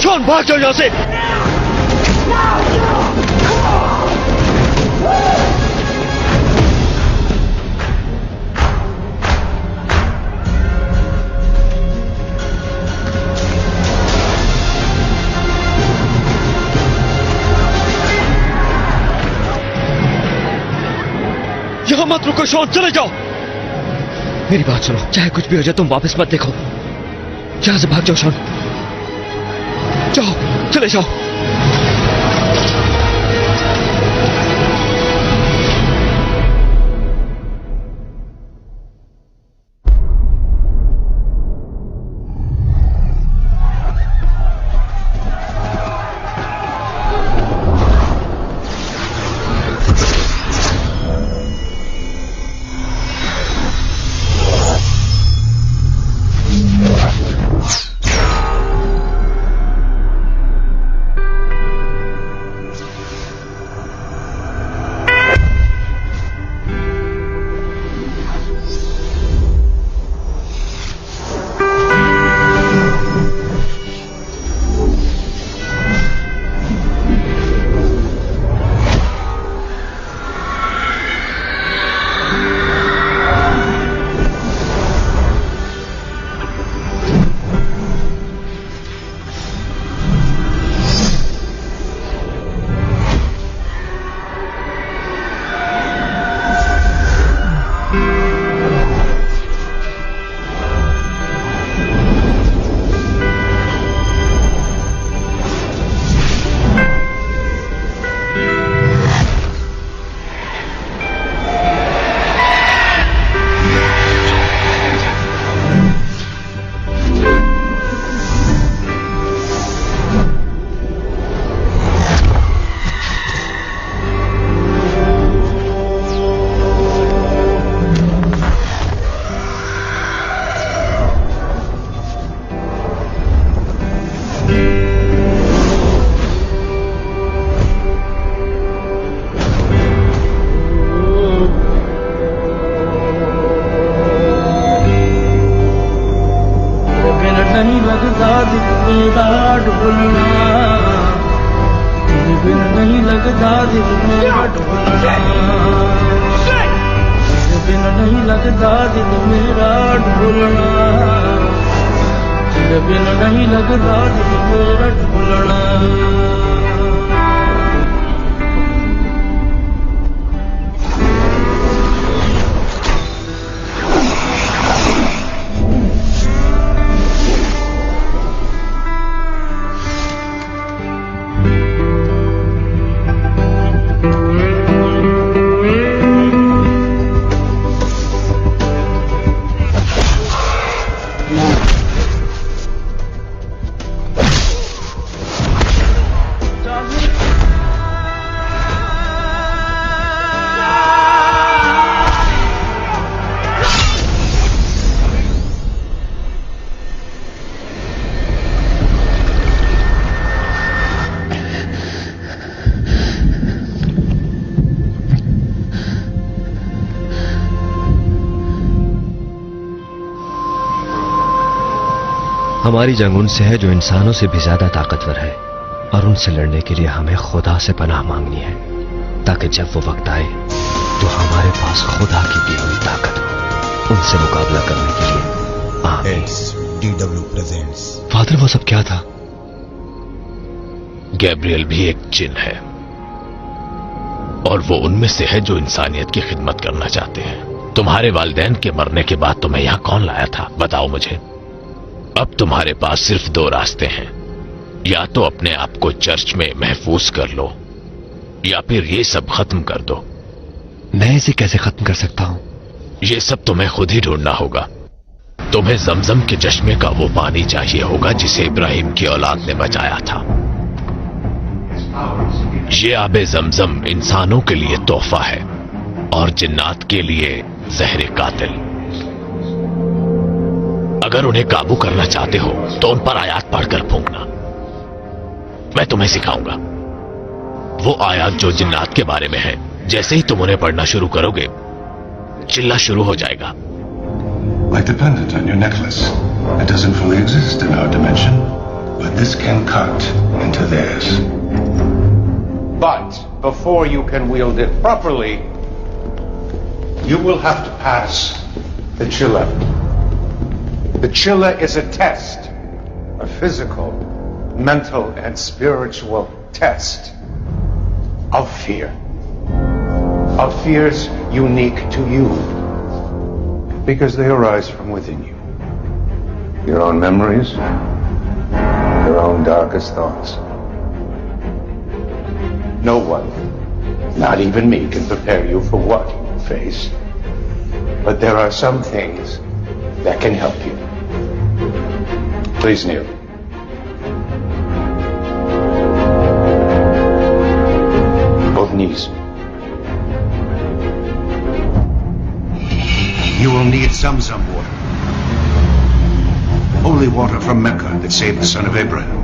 शॉन, भाग जाओ यहां से। यहां मत रुको शॉन, चले जाओ। मेरी बात सुनो, चाहे कुछ भी हो जाए तुम वापस मत देखो। यहां से भाग जाओ शॉन, जाओ, चले जाओ। नहीं लगता दिल मेरा ढोलना, तेरे बिन नहीं लगता दिल मेरा ढोलना, तेरे बिन नहीं लगता दिल मेरा ढोलना, तेरे बिन नहीं लगता दिल मेरा ढोलना। हमारी जंग उनसे है जो इंसानों से भी ज्यादा ताकतवर है, और उनसे लड़ने के लिए हमें खुदा से पनाह मांगनी है, ताकि जब वो वक्त आए तो हमारे पास खुदा की दी हुई ताकत हो उनसे मुकाबला करने के लिए। आमीन। DW presents. फादर, वो सब क्या था? गैब्रियल भी एक जिन है, और वो उनमें से है जो इंसानियत की खिदमत करना चाहते हैं। तुम्हारे वालिदैन के मरने के बाद तुम्हें यहां कौन लाया था, बताओ मुझे। अब तुम्हारे पास सिर्फ दो रास्ते हैं, या तो अपने आप को चर्च में महफूज कर लो, या फिर ये सब खत्म कर दो। मैं इसे कैसे खत्म कर सकता हूं? ये सब तुम्हें खुद ही ढूंढना होगा। तुम्हें जमजम के चश्मे का वो पानी चाहिए होगा जिसे इब्राहिम की औलाद ने बचाया था। ये आबे जमजम इंसानों के लिए तोहफा है और जिन्नात के लिए जहर कातिल। अगर उन्हें काबू करना चाहते हो तो उन पर आयात पढ़कर फूंकना। मैं तुम्हें सिखाऊंगा वो आयात जो जिन्नात के बारे में है। जैसे ही तुम उन्हें पढ़ना शुरू करोगे, चिल्ला शुरू हो जाएगा। Like the pendant on your necklace. It doesn't fully exist in our dimension, but this can cut into theirs. But before you can wield it properly, you will have to pass the Chilla. The Chilla is a test, a physical, mental, and spiritual test of fear. Of fears unique to you, because they arise from within you. Your own memories, your own darkest thoughts. No one, not even me, can prepare you for what you will face. But there are some things that can help you. Please kneel. Both knees. You will need Zamzam water. Holy water from Mecca that saved the son of Abraham.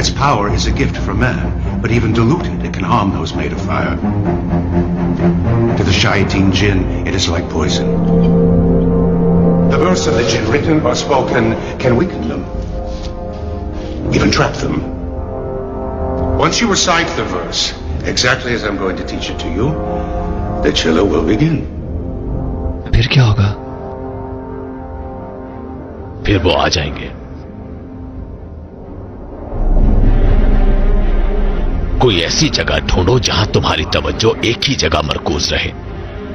Its power is a gift from man, but even diluted, it can harm those made of fire. To the Shayateen Jinn, it is like poison. The verse of the Jinn, written or spoken, can weaken them, even trap them. Once you recite the verse, exactly as I'm going to teach it to you, the Chilla will begin. फिर क्या होगा? फिर वो आ जाएंगे। कोई ऐसी जगह ढूंढो जहां तुम्हारी तवज्जो एक ही जगह मरकूज रहे,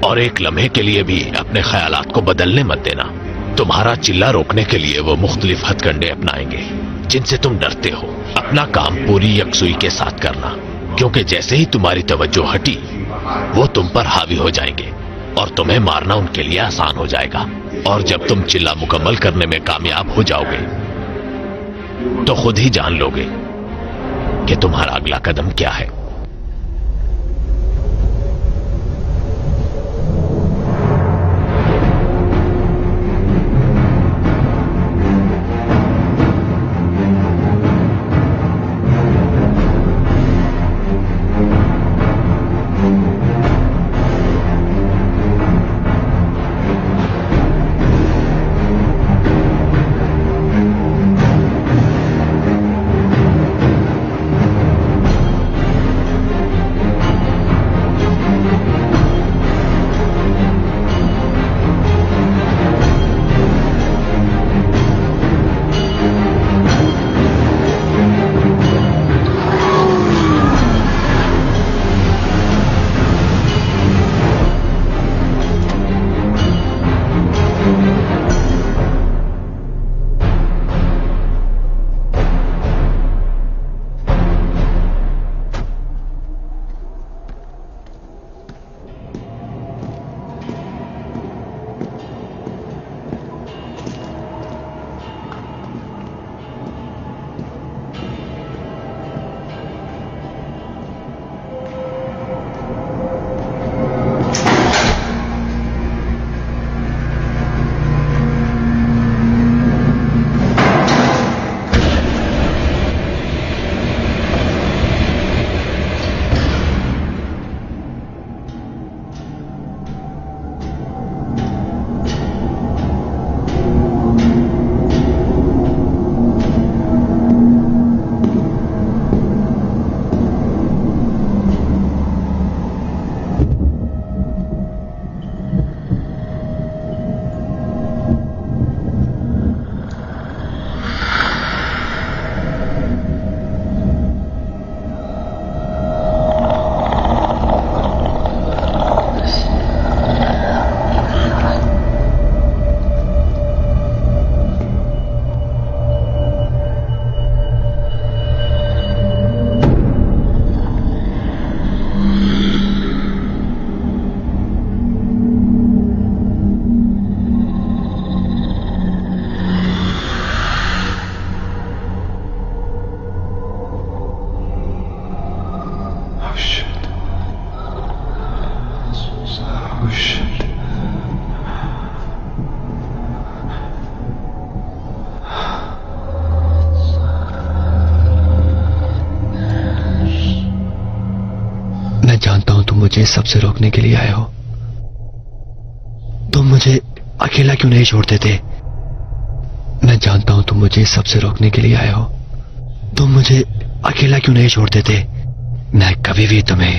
और एक लम्हे के लिए भी अपने ख्यालात को बदलने मत देना। तुम्हारा चिल्ला रोकने के लिए वो मुख्तलिफ हथकंडे अपनाएंगे जिनसे तुम डरते हो। अपना काम पूरी यकसुई के साथ करना, क्योंकि जैसे ही तुम्हारी तवज्जो हटी वो तुम पर हावी हो जाएंगे और तुम्हें मारना उनके लिए आसान हो जाएगा। और जब तुम चिल्ला मुकम्मल करने में कामयाब हो जाओगे तो खुद ही जान लोगे कि तुम्हारा अगला कदम क्या है। मुझे सबसे रोकने के लिए आए हो। तुम मुझे अकेला क्यों नहीं छोड़ देते? मैं जानता हूं तुम मुझे सबसे रोकने के लिए आए हो। तुम मुझे अकेला क्यों नहीं छोड़ देते? मैं कभी भी तुम्हें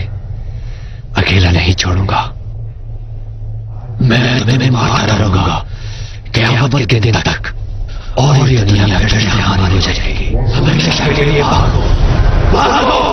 अकेला नहीं छोड़ूंगा। मैं तुम्हें मारता रहूंगा क़यामत के दिन तक। और ये दुनिया फिर से हमारी हो जाएगी। हमेशा के लिए भागो, भागो।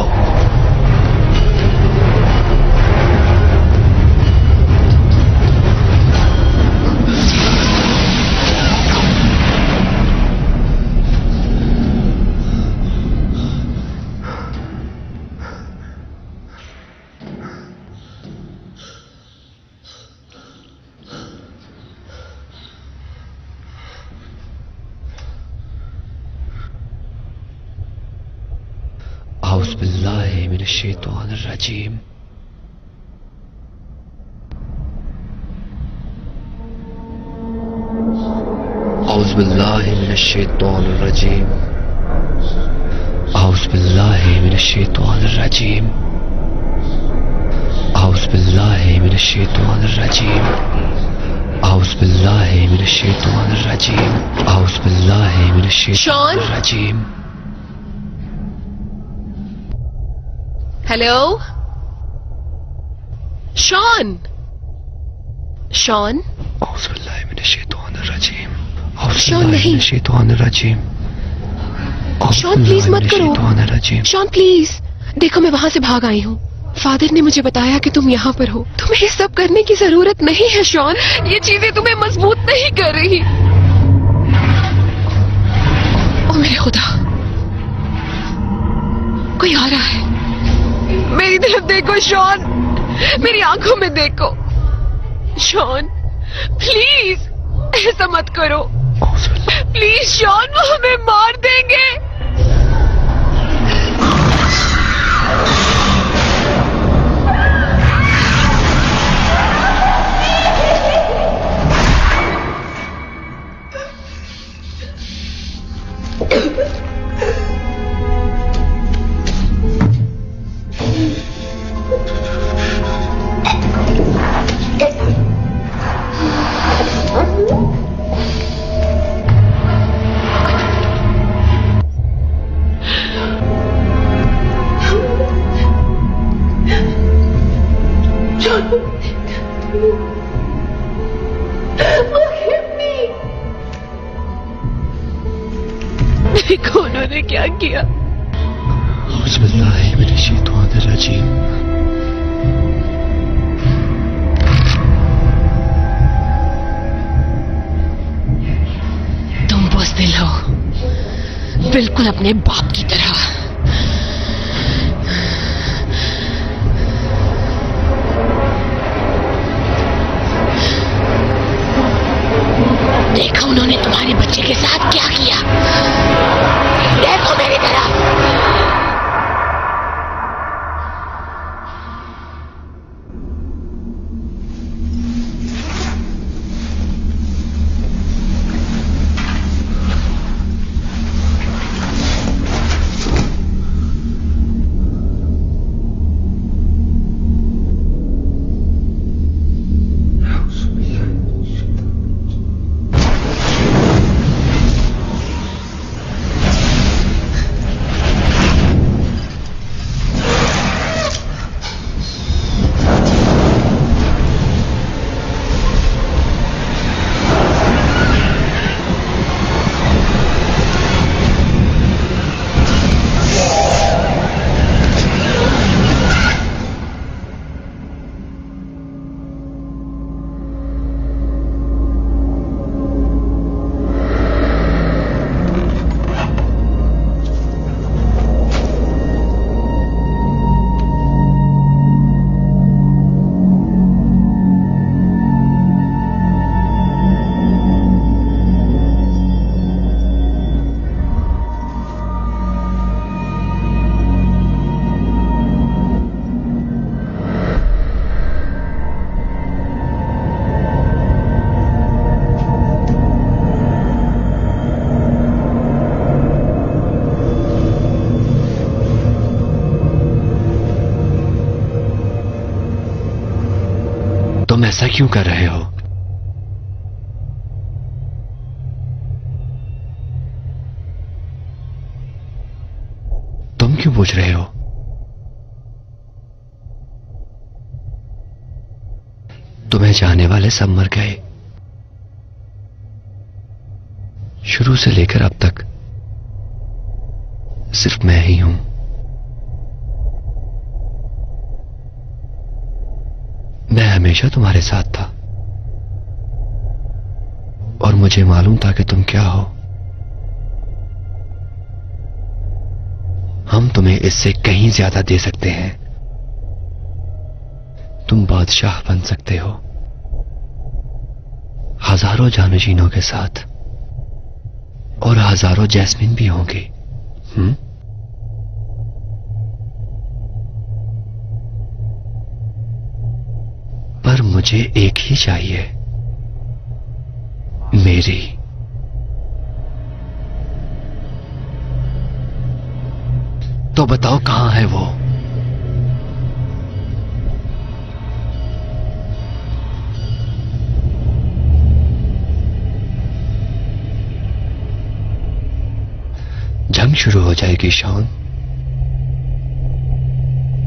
औज़ु बिल्लाहि मिनश शैतानिर रजीम। औज़ु बिल्लाहि मिनश शैतानिर रजीम। औज़ु बिल्लाहि मिनश शैतानिर रजीम। औज़ु बिल्लाहि मिनश शैतानिर रजीम। औज़ु बिल्लाहि मिनश शैतानिर रजीम। औज़ु बिल्लाहि मिनश शैतानिर रजीम। Hello Shaun. शॉन औज़ु बिल्लाहि मिनश शैतानिर रजीम। शॉन नहीं। शैतानिर रजीम। शॉन प्लीज मत करो। Sean please. देखो मैं वहां से भाग आई हूँ। फादर ने मुझे बताया कि तुम यहाँ पर हो। तुम्हें ये सब करने की जरूरत नहीं है शॉन। ये चीजें तुम्हें मजबूत नहीं कर रही। ओ मेरे खुदा, कोई आ रहा है। मेरी तरफ देखो शॉन, मेरी आंखों में देखो। शॉन प्लीज ऐसा मत करो। प्लीज शॉन, वो हमें मार देंगे। देखो उन्होंने क्या किया। औज़ु बिल्लाहि मिनश शैतानिर रजीम। तुम बुज़दिल हो, बिल्कुल अपने बाप की तरह। देखो उन्होंने तुम्हारे बच्चे के साथ क्या किया। देखो मेरी तरफ। ऐसा क्यों कर रहे हो? तुम क्यों पूछ रहे हो? तुम्हें चाहने वाले सब मर गए, शुरू से लेकर अब तक सिर्फ मैं ही हूं। मैं हमेशा तुम्हारे साथ था और मुझे मालूम था कि तुम क्या हो। हम तुम्हें इससे कहीं ज्यादा दे सकते हैं। तुम बादशाह बन सकते हो, हजारों जानशीनों के साथ, और हजारों जैस्मिन भी होंगे। पर मुझे एक ही चाहिए, मेरी। तो बताओ कहां है वो? जंग शुरू हो जाएगी शॉन।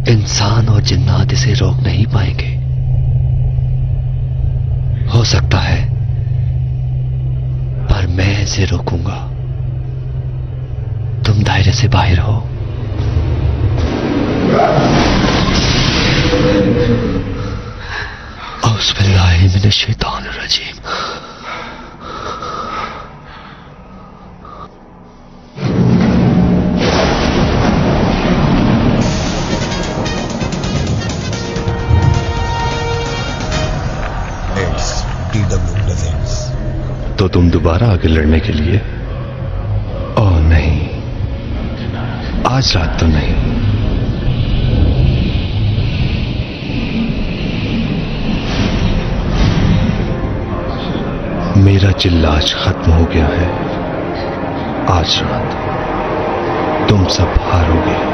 इंसान और जिन्नात इसे रोक नहीं पाएंगे। हो सकता है, पर मैं इसे रोकूंगा। तुम दायरे से बाहर हो। औज़ुबिल्लाहि मिनश्शैतानिर्रजीम। DW presents. तो तुम दोबारा आगे लड़ने के लिए? ओह नहीं, आज रात तो नहीं। मेरा चिल्लाज खत्म हो गया है। आज रात तुम सब हारोगे।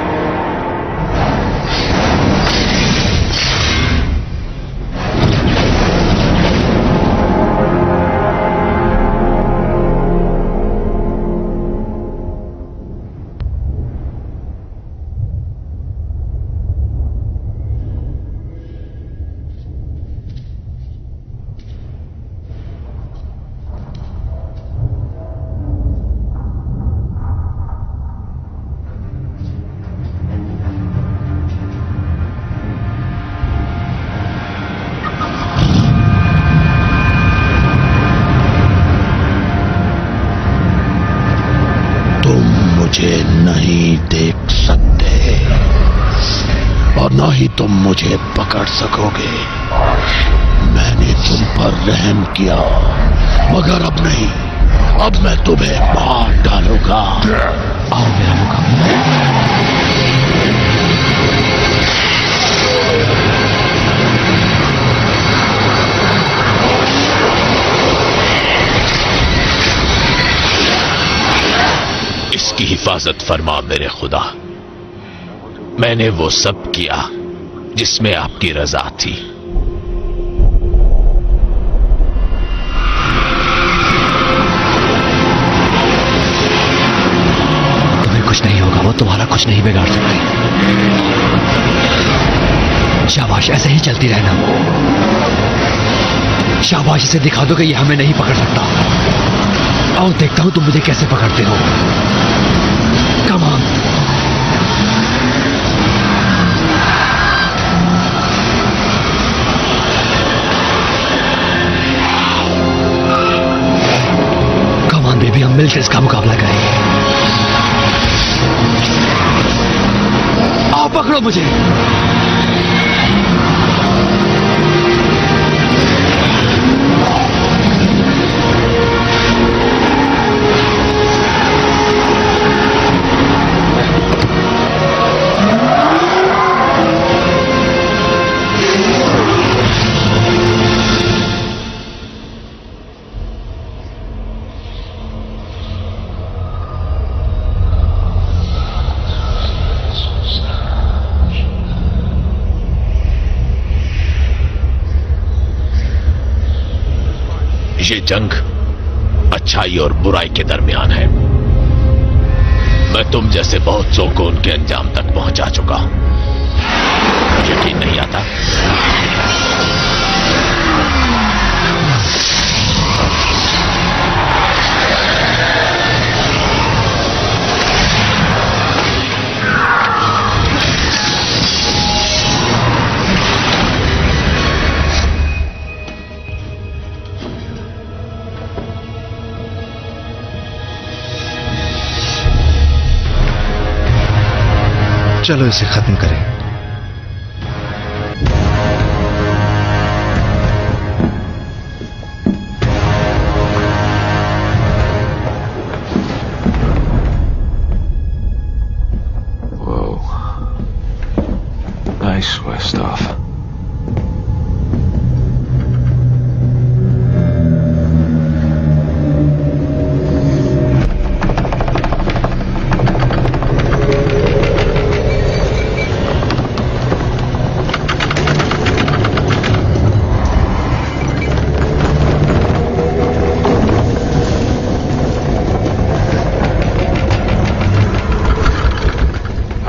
मुझे नहीं देख सकते और न ही तुम मुझे पकड़ सकोगे। मैंने तुम पर रहम किया, मगर अब नहीं। अब मैं तुम्हें मार डालूंगा। आओ मेरा मुकाबला। इसकी हिफाजत फरमा मेरे खुदा। मैंने वो सब किया जिसमें आपकी रजा थी। तुम्हें कुछ नहीं होगा, वो तुम्हारा कुछ नहीं बिगाड़ सकते। शाबाश, ऐसे ही चलती रहना। शाबाश, इसे दिखा दो कि ये हमें नहीं पकड़ सकता। आओ देखता हूं तुम मुझे कैसे पकड़ते हो। Come on. Come on baby, हम मिलकर इसका मुकाबला करेंगे। आओ पकड़ो मुझे। ये जंग अच्छाई और बुराई के दरमियान है। मैं तुम जैसे बहुत सौ को उनके अंजाम तक पहुंचा चुका हूं। यकीन नहीं आता? चलो इसे खत्म करें। Whoa. Nice stuff.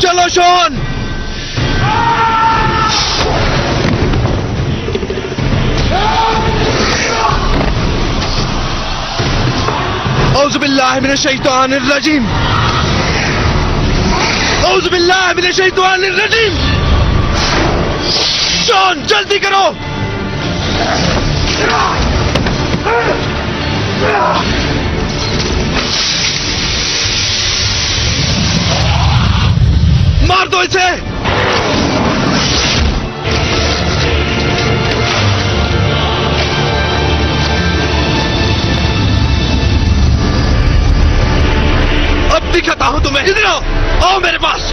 चलो शॉन! औज़ु बिल्लाहि मिनश शैतानिर रजीम। औज़ु बिल्लाहि मिनश शैतानिर रजीम। शॉन जल्दी करो! मार दो इसे! अब दिखाता हूं तुम्हें। इधर आओ मेरे पास।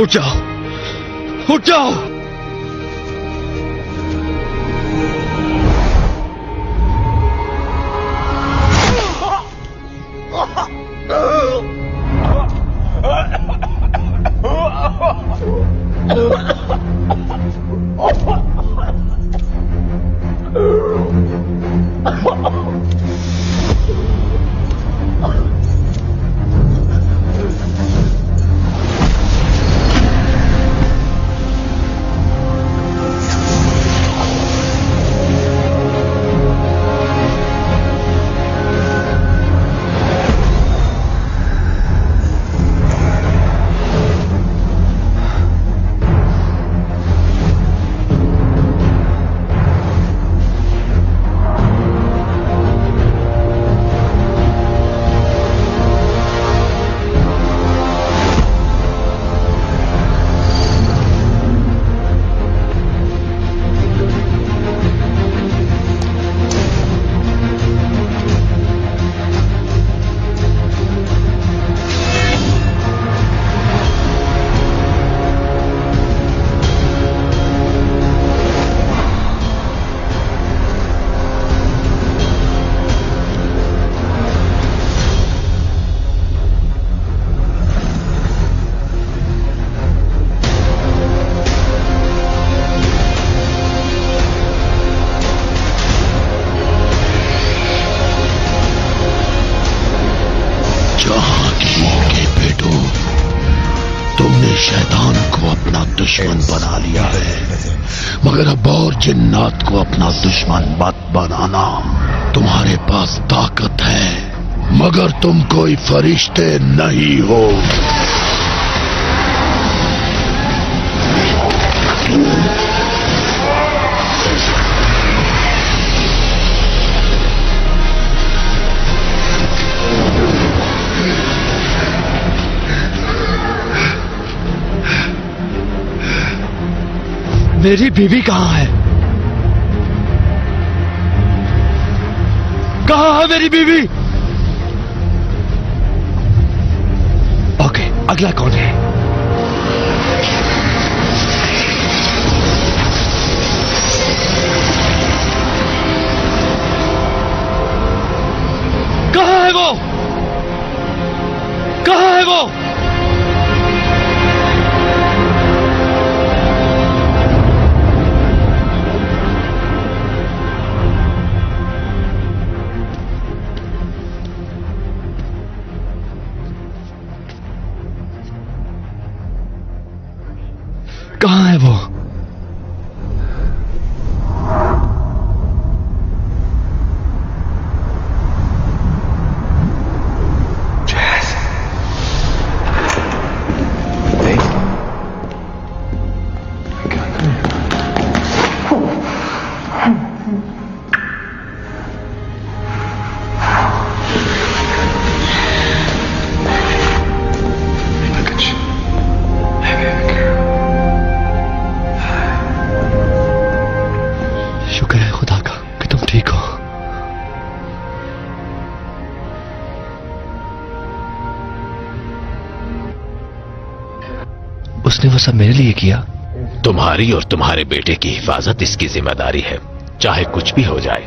उठ जाओ, उठ जाओ। शैतान को अपना दुश्मन बना लिया है, मगर अब और जिन्नात को अपना दुश्मन मत बनाना। तुम्हारे पास ताकत है, मगर तुम कोई फरिश्ते नहीं हो। मेरी बीवी कहाँ है? कहाँ है मेरी बीवी? ओके, अगला कौन है? कहाँ है वो? कहाँ है वो? कहाँ है वो? शुक्र है खुदा का कि तुम ठीक हो। उसने वो सब मेरे लिए किया। तुम्हारी और तुम्हारे बेटे की हिफाजत इसकी जिम्मेदारी है, चाहे कुछ भी हो जाए।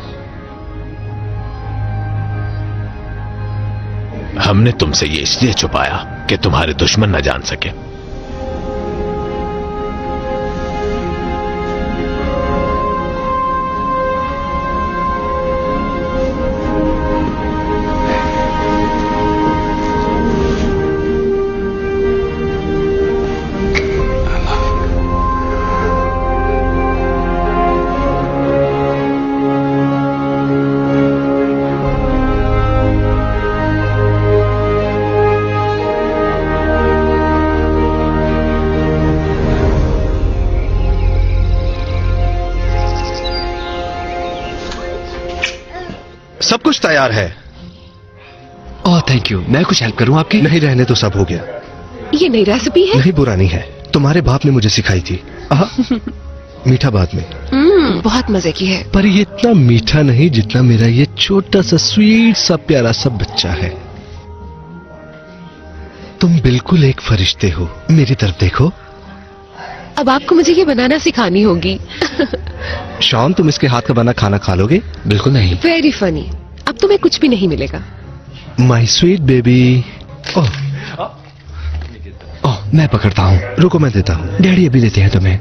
हमने तुमसे ये इसलिए छुपाया कि तुम्हारे दुश्मन न जान सके। सब कुछ तैयार है। Oh thank you. मैं कुछ हेल्प करूं आपकी? नहीं, रहने तो सब हो गया। ये नई रेसिपी है? नहीं, पुरानी है, तुम्हारे बाप ने मुझे सिखाई थी। मीठा बाद में। बहुत मजे की है। पर ये इतना मीठा नहीं जितना मेरा ये छोटा सा स्वीट सा प्यारा सा बच्चा है। तुम बिल्कुल एक फरिश्ते हो। मेरी तरफ देखो। अब आपको मुझे ये बनाना सिखानी होगी। शॉन, तुम इसके हाथ का बना खाना खा लोगे? बिल्कुल नहीं। Very funny. अब तुम्हें कुछ भी नहीं मिलेगा। My sweet baby. ओह, मैं पकड़ता हूँ। रुको, मैं देता हूँ। डैडी अभी देते हैं तुम्हें।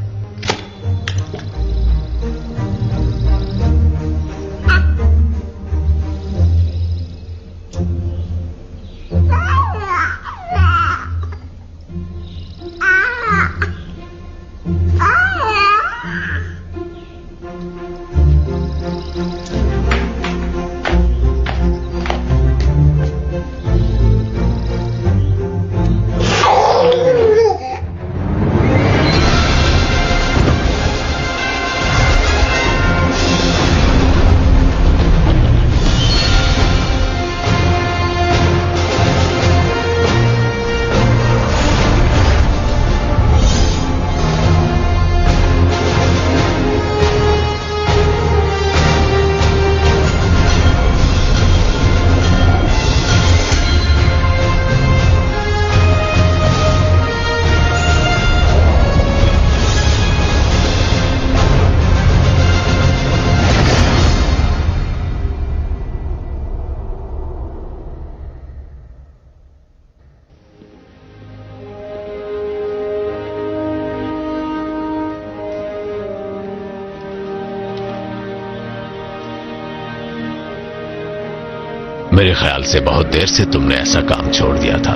मेरे ख्याल से बहुत देर से तुमने ऐसा काम छोड़ दिया था।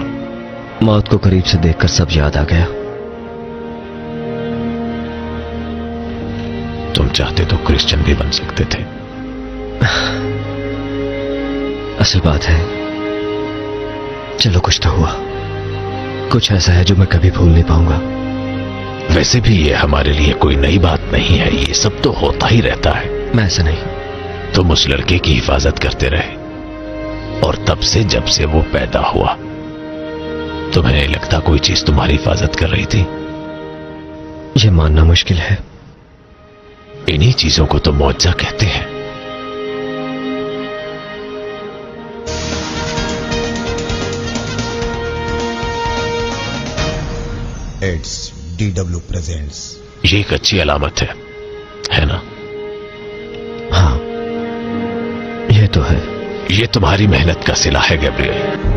मौत को करीब से देखकर सब याद आ गया। तुम चाहते तो क्रिश्चियन भी बन सकते थे। असल बात है, चलो कुछ तो हुआ। कुछ ऐसा है जो मैं कभी भूल नहीं पाऊंगा। वैसे भी ये हमारे लिए कोई नई बात नहीं है, ये सब तो होता ही रहता है। मैं ऐसा नहीं। तुम उस लड़के की हिफाजत करते रहे और तब से जब से वो पैदा हुआ तुम्हें नहीं लगता कोई चीज तुम्हारी हिफाजत कर रही थी? ये मानना मुश्किल है। इन्हीं चीजों को तो मुआवजा कहते हैं। It's DW presents. ये एक अच्छी अलामत है ना? हाँ, ये तो है। ये तुम्हारी मेहनत का सिला है गैब्रियल।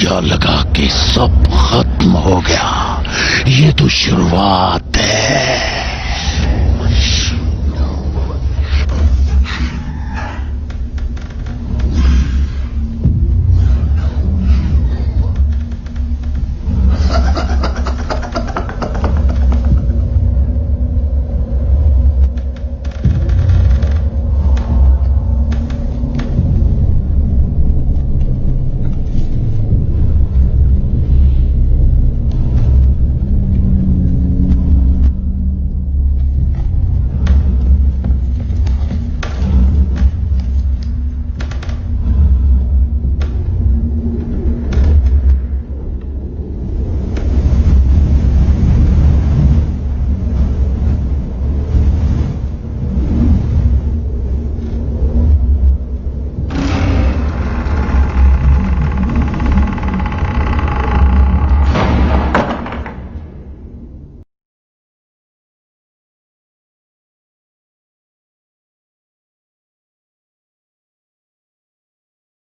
टीका लगा के सब खत्म हो गया। ये तो शुरुआत है।